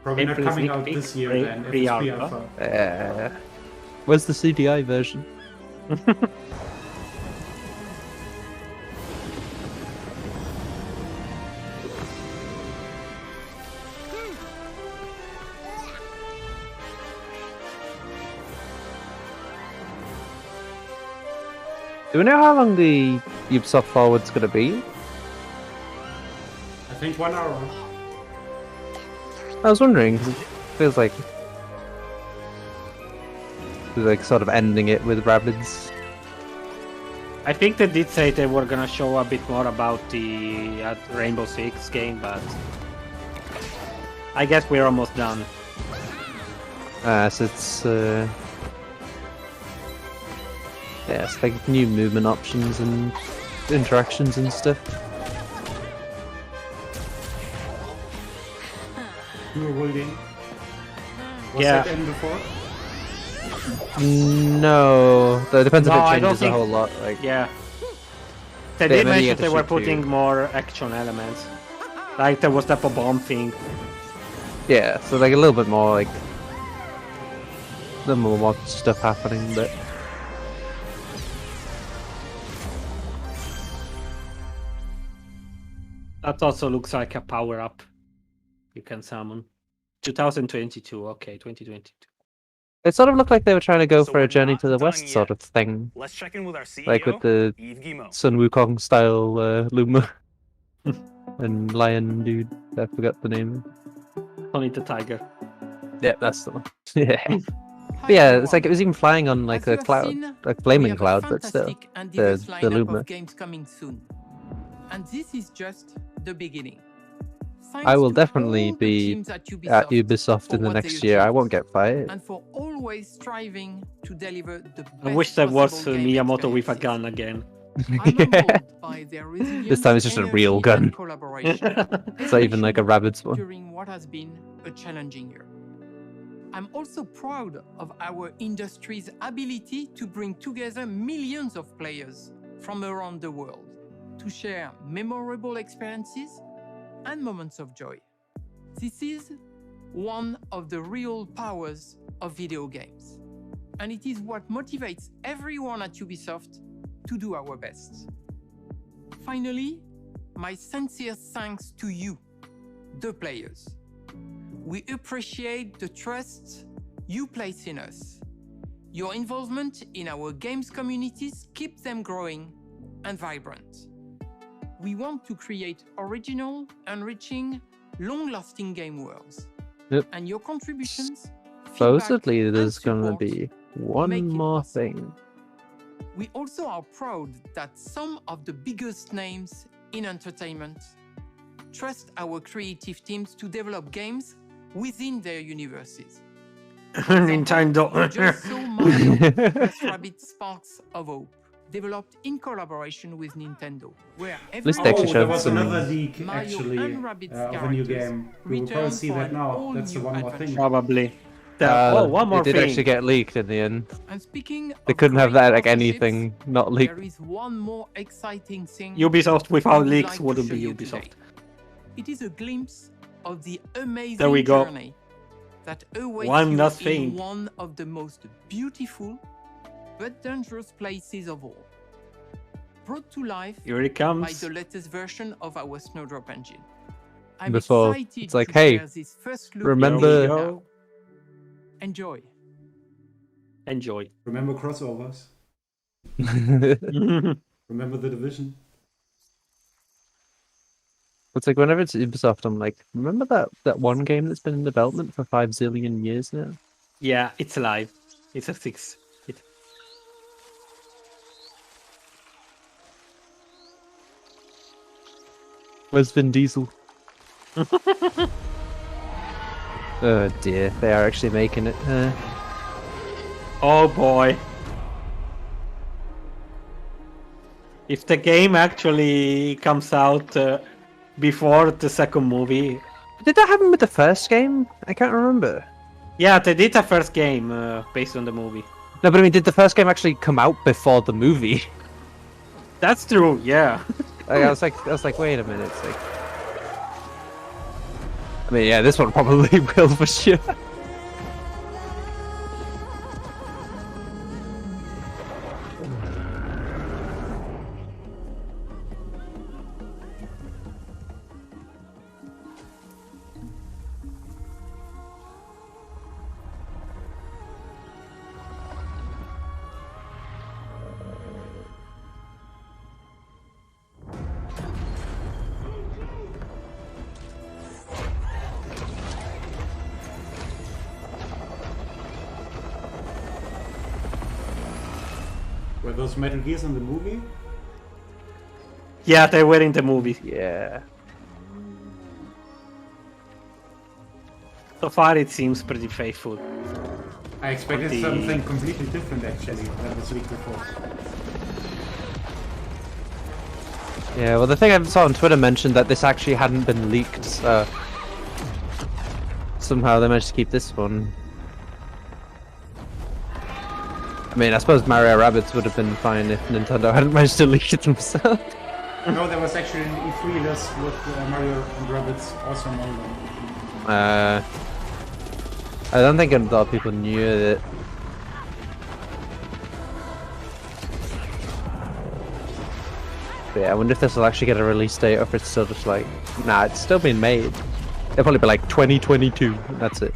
Probably not April coming sneak out peek, this year pre- then. If it's pre-alpha. pre-alpha. Where's the CDI version? Do we know how long the Ubisoft Forward's gonna be? I think 1 hour. I was wondering, 'cause it feels like we're like sort of ending it with Rabbids. I think they did say they were gonna show a bit more about the Rainbow Six game, but I guess we're almost done. So it's yeah, it's like new movement options and interactions and stuff. Nur Holding. Was Yeah. that in before? No, it depends if No, it I don't changes a think- whole lot. Like, Yeah. They Yeah, did maybe you mention get to they were shoot two. putting more action elements. Like there was that bomb thing. yeah, so like a little bit more like, a little more stuff happening, but. That also looks like a power up you can summon. 2022, okay, 2022. It sort of looked like they were trying to go So for we're a Journey not to the done West yet. sort of thing. Let's check in with our CEO, Like with the Yves Guillemot. Sun Wukong style Luma and Lion dude. I forgot the name. Tony the Tiger. Yeah, that's the one. Yeah. But yeah, it's like it was even flying on like a cloud, like flaming cloud, but still. And The diverse lineup Luma. of games coming soon. And this is just the beginning. I will definitely be at Ubisoft in the next year. I won't get fired. And for always striving to deliver the best I wish there was possible game Miyamoto with a gun again. I'm humbled by their resilience, This time it's just a real energy, and gun. collaboration, It's not even like a rabbit's one. during what has been a challenging year. I'm also proud of our industry's ability to bring together millions of players from around the world to share memorable experiences and moments of joy. This is one of the real powers of video games, and it is what motivates everyone at Ubisoft to do our best. Finally, my sincere thanks to you, the players. We appreciate the trust you place in us. Your involvement in our games communities keeps them growing and vibrant. We want to create original, enriching, long-lasting game worlds. Yep. And your contributions, Supposedly feedback, there's and gonna support be make one it more possible. thing. We also are proud that some of the biggest names in entertainment trust our creative teams to develop games within their universes. Nintendo. We just saw Mario plus Rabbids Sparks of Hope, developed in collaboration with Nintendo, where least they actually there showed was some- another leak Mario actually and Rabbids of a new characters game. We will probably return see for that an now. all That's the new one more adventure. thing. Probably. One more it did thing. actually get leaked in the end. And speaking They of couldn't have great that like partnerships, anything not leaked. there is one more exciting thing Ubisoft I without would leaks like to wouldn't show be you Ubisoft. today. It is a glimpse of the amazing There we go. journey that awaits One you last in thing. one of the most beautiful but dangerous places of all. Brought to life Here it by comes. the latest version of our Snowdrop engine. I'm Before excited it's like, to hey, share this first look remember- now. Enjoy. Enjoy. Remember crossovers. Remember the Division. It's like whenever it's Ubisoft, I'm like, remember that one game that's been in development for 5 zillion years now? Yeah, it's alive. It's a 6. Where's Vin Diesel? Oh dear, they are actually making it. Oh boy. If the game actually comes out before the second movie. Did that happen with the first game? I can't remember. Yeah, they did a first game based on the movie. No, but I mean, did the first game actually come out before the movie? That's true, yeah. I was like, wait a minute. It's like, I mean, yeah, this one probably will for sure. Were those Metal Gears in the movie? Yeah, they were in the movie. Yeah. So far it seems pretty faithful. I expected The- something completely different actually that was leaked before. Yeah, well, the thing I saw on Twitter mentioned that this actually hadn't been leaked, so somehow they managed to keep this one. I mean, I suppose Mario Rabbids would have been fine if Nintendo hadn't managed to leak it themselves. No, there was actually an E3 list with Mario and Rabbids also among them. I don't think a lot of people knew it. But yeah, I wonder if this will actually get a release date or if it's still just like, nah, it's still being made. It'll probably be like 2022. That's it.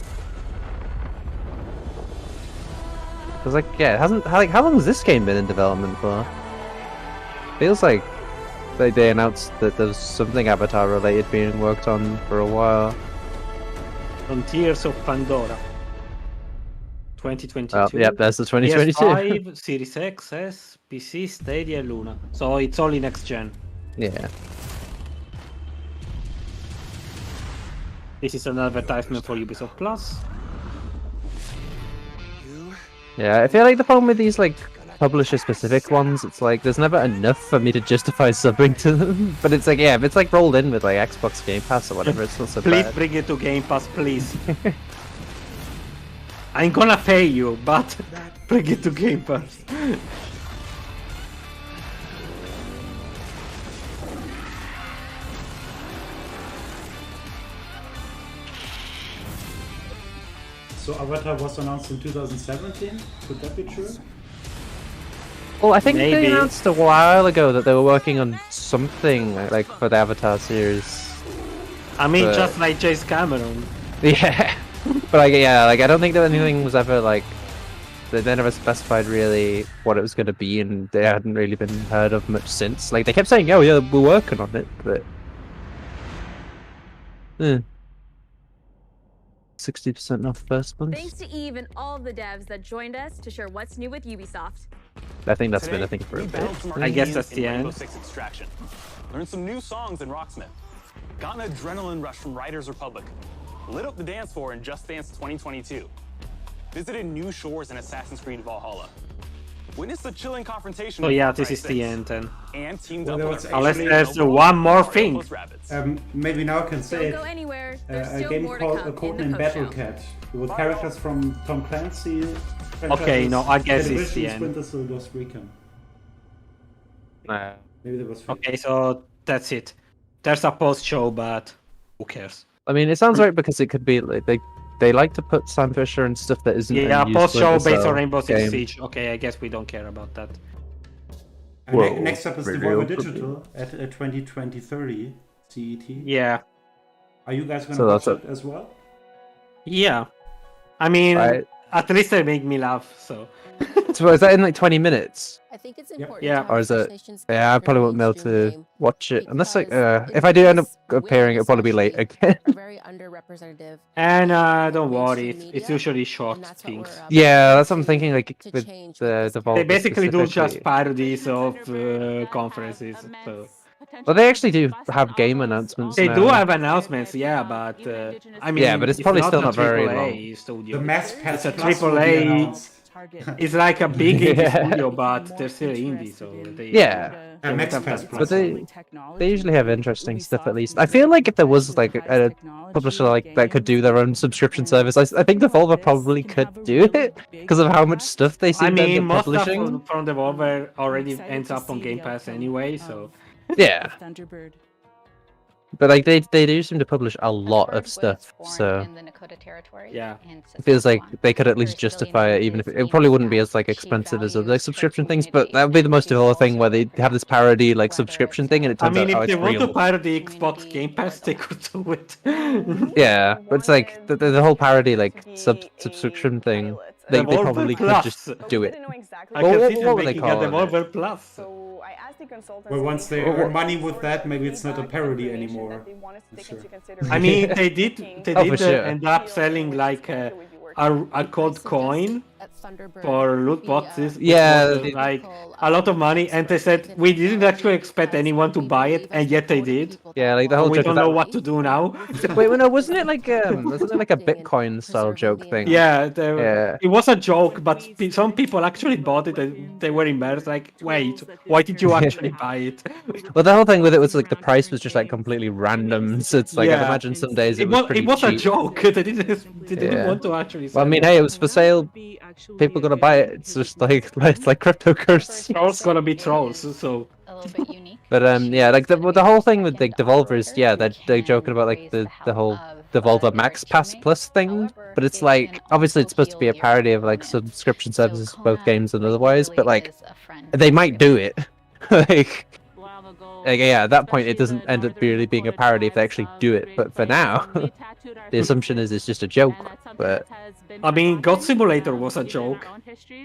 Cause like, yeah, it hasn't. How long has this game been in development for? Feels like they announced that there's something Avatar related being worked on for a while. Frontiers of Pandora. 2022. Oh, yep, that's the 2022. PS5, Series X, S, PC, Stadia, Luna. So it's only next gen. Yeah. This is an advertisement for Ubisoft Plus. Yeah, I feel like the problem with these like publisher-specific ones, it's like there's never enough for me to justify subbing to them. But it's like, yeah, if it's like rolled in with like Xbox Game Pass or whatever, it's not so please bad. Bring it to Game Pass, please. I'm gonna pay you, but bring it to Game Pass. So Avatar was announced in 2017. Could that be true? Well, I think Maybe. they announced a while ago that they were working on something like for the Avatar series. I mean, But- just like James Cameron. Yeah, but like, yeah, like I don't think that anything was ever like they never specified really what it was going to be, and they hadn't really been heard of much since. Like they kept saying, "Oh yeah, we're working on it," but 60% off first month. Thanks to Eve and all the devs that joined us to share what's new with Ubisoft. I think that's been a thing for a bit. I guess that's the end. Rainbow Six Extraction. Learned some new songs in Rocksmith. Got an adrenaline rush from Riders Republic. Lit up the dance floor in Just Dance 2022. Visited new shores in Assassin's Creed Valhalla. Witnessed a chilling confrontation. So with yeah, Far this Cry is the 6. end then. And teamed Well, up there with was our Unless actually- there's one more Mario thing. plus Rabbids. Maybe now I can say Don't it. go anywhere. There's A still game more to called come in Codename the Battle post Cat with characters from Tom Clancy. Okay, no, I guess it's the Television, end. Splinter Cell, Ghost Recon. Maybe there was. Okay, so that's it. There's a post show, but who cares? I mean, it sounds right because it could be like they like to put Sam Fisher and stuff that isn't. Yeah, used post for show the based on Cell Rainbow Six game. Siege. Okay, I guess we don't care about that. And Whoa, next up is radio Devolver could be. Digital at 2020-30 CET. Yeah. Are you guys gonna So watch that's it as well? Yeah. I mean, Right. at least they make me laugh, so. So is that in like 20 minutes? I think it's important. Yeah. to Or have is it? conversations Yeah, I after probably a won't be able mainstream to game watch it unless like because if I do end up women appearing, it'll probably be late especially again. are very underrepresented. And in don't worry, mainstream it's media, usually and short that's what things. we're, Yeah, that's what I'm thinking. Like to with change the They Devolver basically do just specifically. parodies of conferences. So. Well, they actually do have game announcements. They now. do have announcements, yeah, but I mean, Yeah, but it's probably still a not very AAA long. studio. The Mass It's Pass a Plus will be AAA. announced. It's like a big indie Yeah. studio, but they're still indie, so they. Yeah. they Max have Pass that. Plus. But they usually have interesting stuff at least. I feel like if there was like a publisher like that could do their own subscription service, I think Devolver probably could do it because of how much stuff they seem I to end mean, up most stuff publishing. from Devolver already ends up on Game Pass anyway, so. Yeah. But like they do seem to publish a lot of stuff, so in the Nakota territory. Yeah. it feels like they could at least justify it, even if it probably wouldn't be as like expensive as other subscription things. But that would be the most Devolver thing where they have this parody like subscription thing, and it I turns mean, out if they it's want real. to parody Xbox Game Pass, they could do it. Yeah, but it's like the whole parody like subscription thing. They Devolver probably could Plus. just do it. I Well, consider what were they making a calling it? Devolver Plus. So I asked the consultants. Well, once they earn money with that, maybe it's not a parody anymore. Sure. I mean, they did Oh, for sure. end up selling like a gold coin for loot boxes. Yeah, like a lot of money, and they said we didn't actually expect anyone to buy it, and yet they did. Yeah, like the whole we joke don't of know that. what to do now. Wait, no, wasn't it like a Bitcoin style joke thing? Yeah, yeah. It was a joke, but some people actually bought it, and they were embarrassed. Like, wait, why did you actually buy it? Well, the whole thing with it was like the price was just like completely random. So it's like I'd imagine some days it was pretty It was cheap. a joke. They didn't want to actually. Well, I mean, hey, it was for sale. People gonna buy it. It's just like it's like cryptocurrency. Trolls gonna be trolls, so. A little bit unique. But yeah, like the whole thing with like Devolvers, yeah, they're joking about like the whole Devolver Max Pass Plus thing. But it's like obviously it's supposed to be a parody of like subscription services, both games and otherwise. But like they might do it. like yeah, at that point it doesn't end up really being a parody if they actually do it. But for now, the assumption is it's just a joke. But I mean, God Simulator was a joke.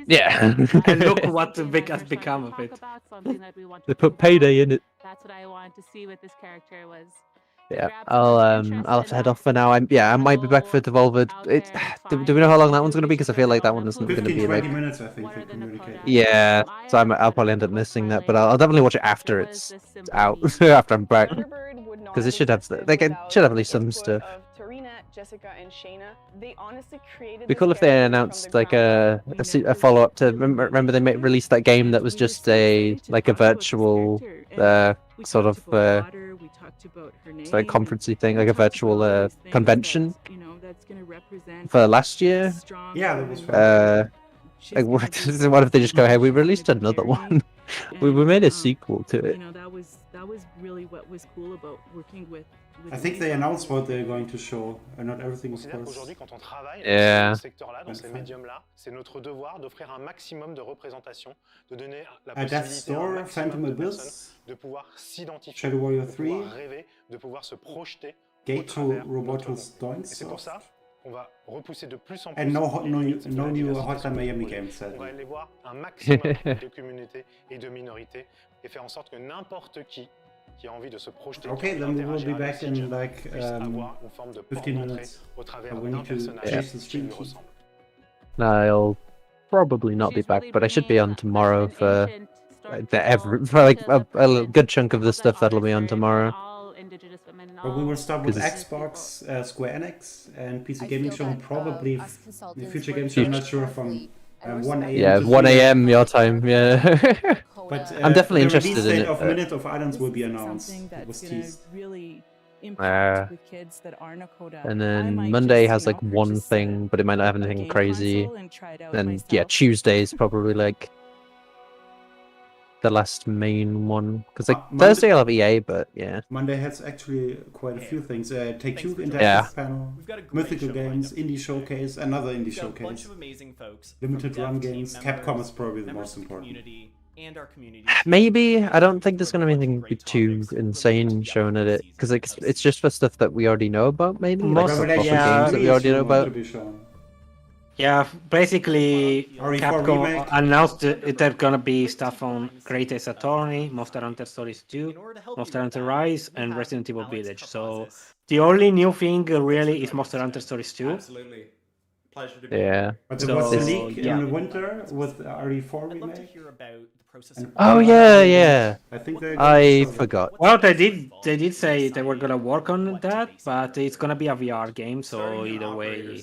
Yeah. And look what has become of it. They put Payday in it. That's what I wanted to see with this character was. Yeah, I'll have to head off for now. I might be back for Devolver. Do we know how long that one's gonna be? Because I feel like that one isn't gonna be like 20 minutes, I think they communicate. Yeah, so I'll probably end up missing that, but I'll definitely watch it after it's out, after I'm back, because it should have at least some stuff. Jessica and Shayna, they honestly created. Be cool if they announced like a follow up to remember they released that game that was just a virtual sort of like conferencey thing, like a virtual convention for last year. Yeah, that was fun. Like what if they just go, hey, we released another one. we made a sequel to it. That was really what was cool about working with I think they announced what they're going to show, and not everything, of course. Yeah. Death's Door, Phantom Abyss, Shadow Warrior 3, Gate to Roboto's Doinsoft, and no new Hotline Miami game set. Okay, then we will be back in like 15 minutes. We need to change the stream key. No, I'll probably not be back, but I should be on tomorrow for like a good chunk of the stuff that'll be on tomorrow. But we will start with Xbox, Square Enix, and PC Gaming Show, and probably the Future Game Show. I'm not sure from 1 a.m. Yeah, 1 a.m. your time. Yeah. But I'm definitely interested in it. The release date of Minute of Islands will be announced. It was teased. And then Monday has like one thing, but it might not have anything crazy. And yeah, Tuesday is probably like the last main one, because like Thursday I'll have EA, but yeah. Monday has actually quite a few things. Take-Two Interactive Panel, Mythical Games, Indie Showcase, another Indie Showcase. A bunch of amazing folks. Limited Run Games. Capcom is probably the most important. And our community. Maybe. I don't think there's gonna be anything too insane shown at it, because it's just for stuff that we already know about. Maybe like some games that we already know about. Yeah, basically Capcom announced there's gonna be stuff on Great Ace Attorney, Monster Hunter Stories 2, Monster Hunter Rise, and Resident Evil Village. So the only new thing really is Monster Hunter Stories 2. Absolutely. Pleasure to be here. But there was a leak in the winter with the RE4 remake. Oh yeah. I think I forgot. Well, they did say they were gonna work on that, but it's gonna be a VR game, so either way,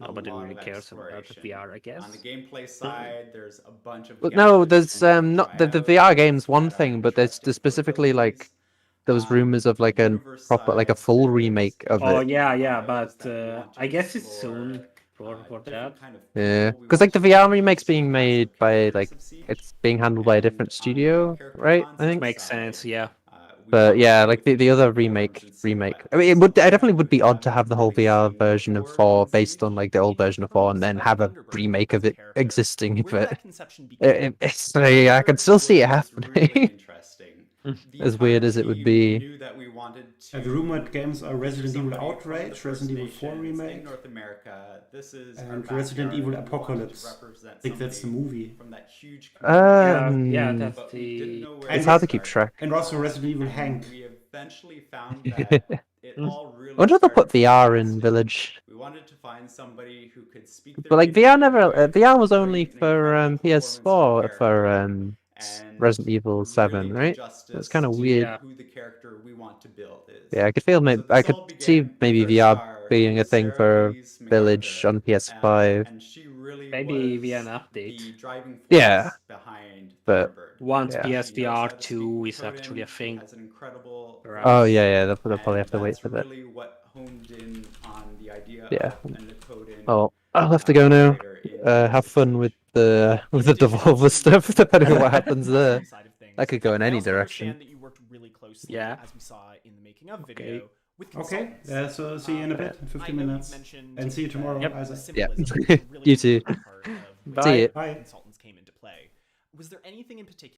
nobody really cares about the VR, I guess. On the gameplay side, there's a bunch of. But no, there's not the VR game's one thing, but there's specifically like those rumors of like a proper like a full remake of it. Oh yeah, but I guess it's soon. For that. Yeah, because like the VR remake's being made by like it's being handled by a different studio, right? I think makes sense. Yeah. But yeah, like the other remake. I mean, it definitely would be odd to have the whole VR version of 4 based on like the old version of 4, and then have a remake of it existing. But it's like, I can still see it happening. As weird as it would be. The rumored games are Resident Evil Outrage, Resident Evil 4 remake, North America. This is and Resident Evil Apocalypse. I think that's the movie. From that huge yeah, that's the. It's hard to keep track. And also Resident Evil Hank. We eventually found that it all really I wonder if they'll put started VR in Village. We wanted to find somebody who could speak their But like native VR never, language, VR was bring only an for incredible performance PS4 to the for character, Resident Evil 7, really do right? justice That's kind of to weird. who the character we want to build is. Yeah, I could feel maybe So this I could all began see with maybe our VR star, being a thing Sarah for Louise Village McArthur, on PS5. and she really Maybe was via an update. the driving force Yeah, behind but Thunderbird. Once yeah. PSVR 2 is actually a She thing. has an incredible Oh voice, yeah, yeah. They'll probably have to wait that's for that. really what honed in on the idea Yeah. of an encoding Oh, I'll have to go now. operator in Have fun with the Devolver stuff, depending on what happens there. That could go in any direction. That you worked really closely, Yeah. as we saw in the making of Okay. video, with Okay, consultants. so see you in a bit, in 15 minutes. And see you tomorrow, Yep. Isaac. Yeah. Symbolism is a really You too. important part of See when you. Bye. consultants came into play. Was there anything in particular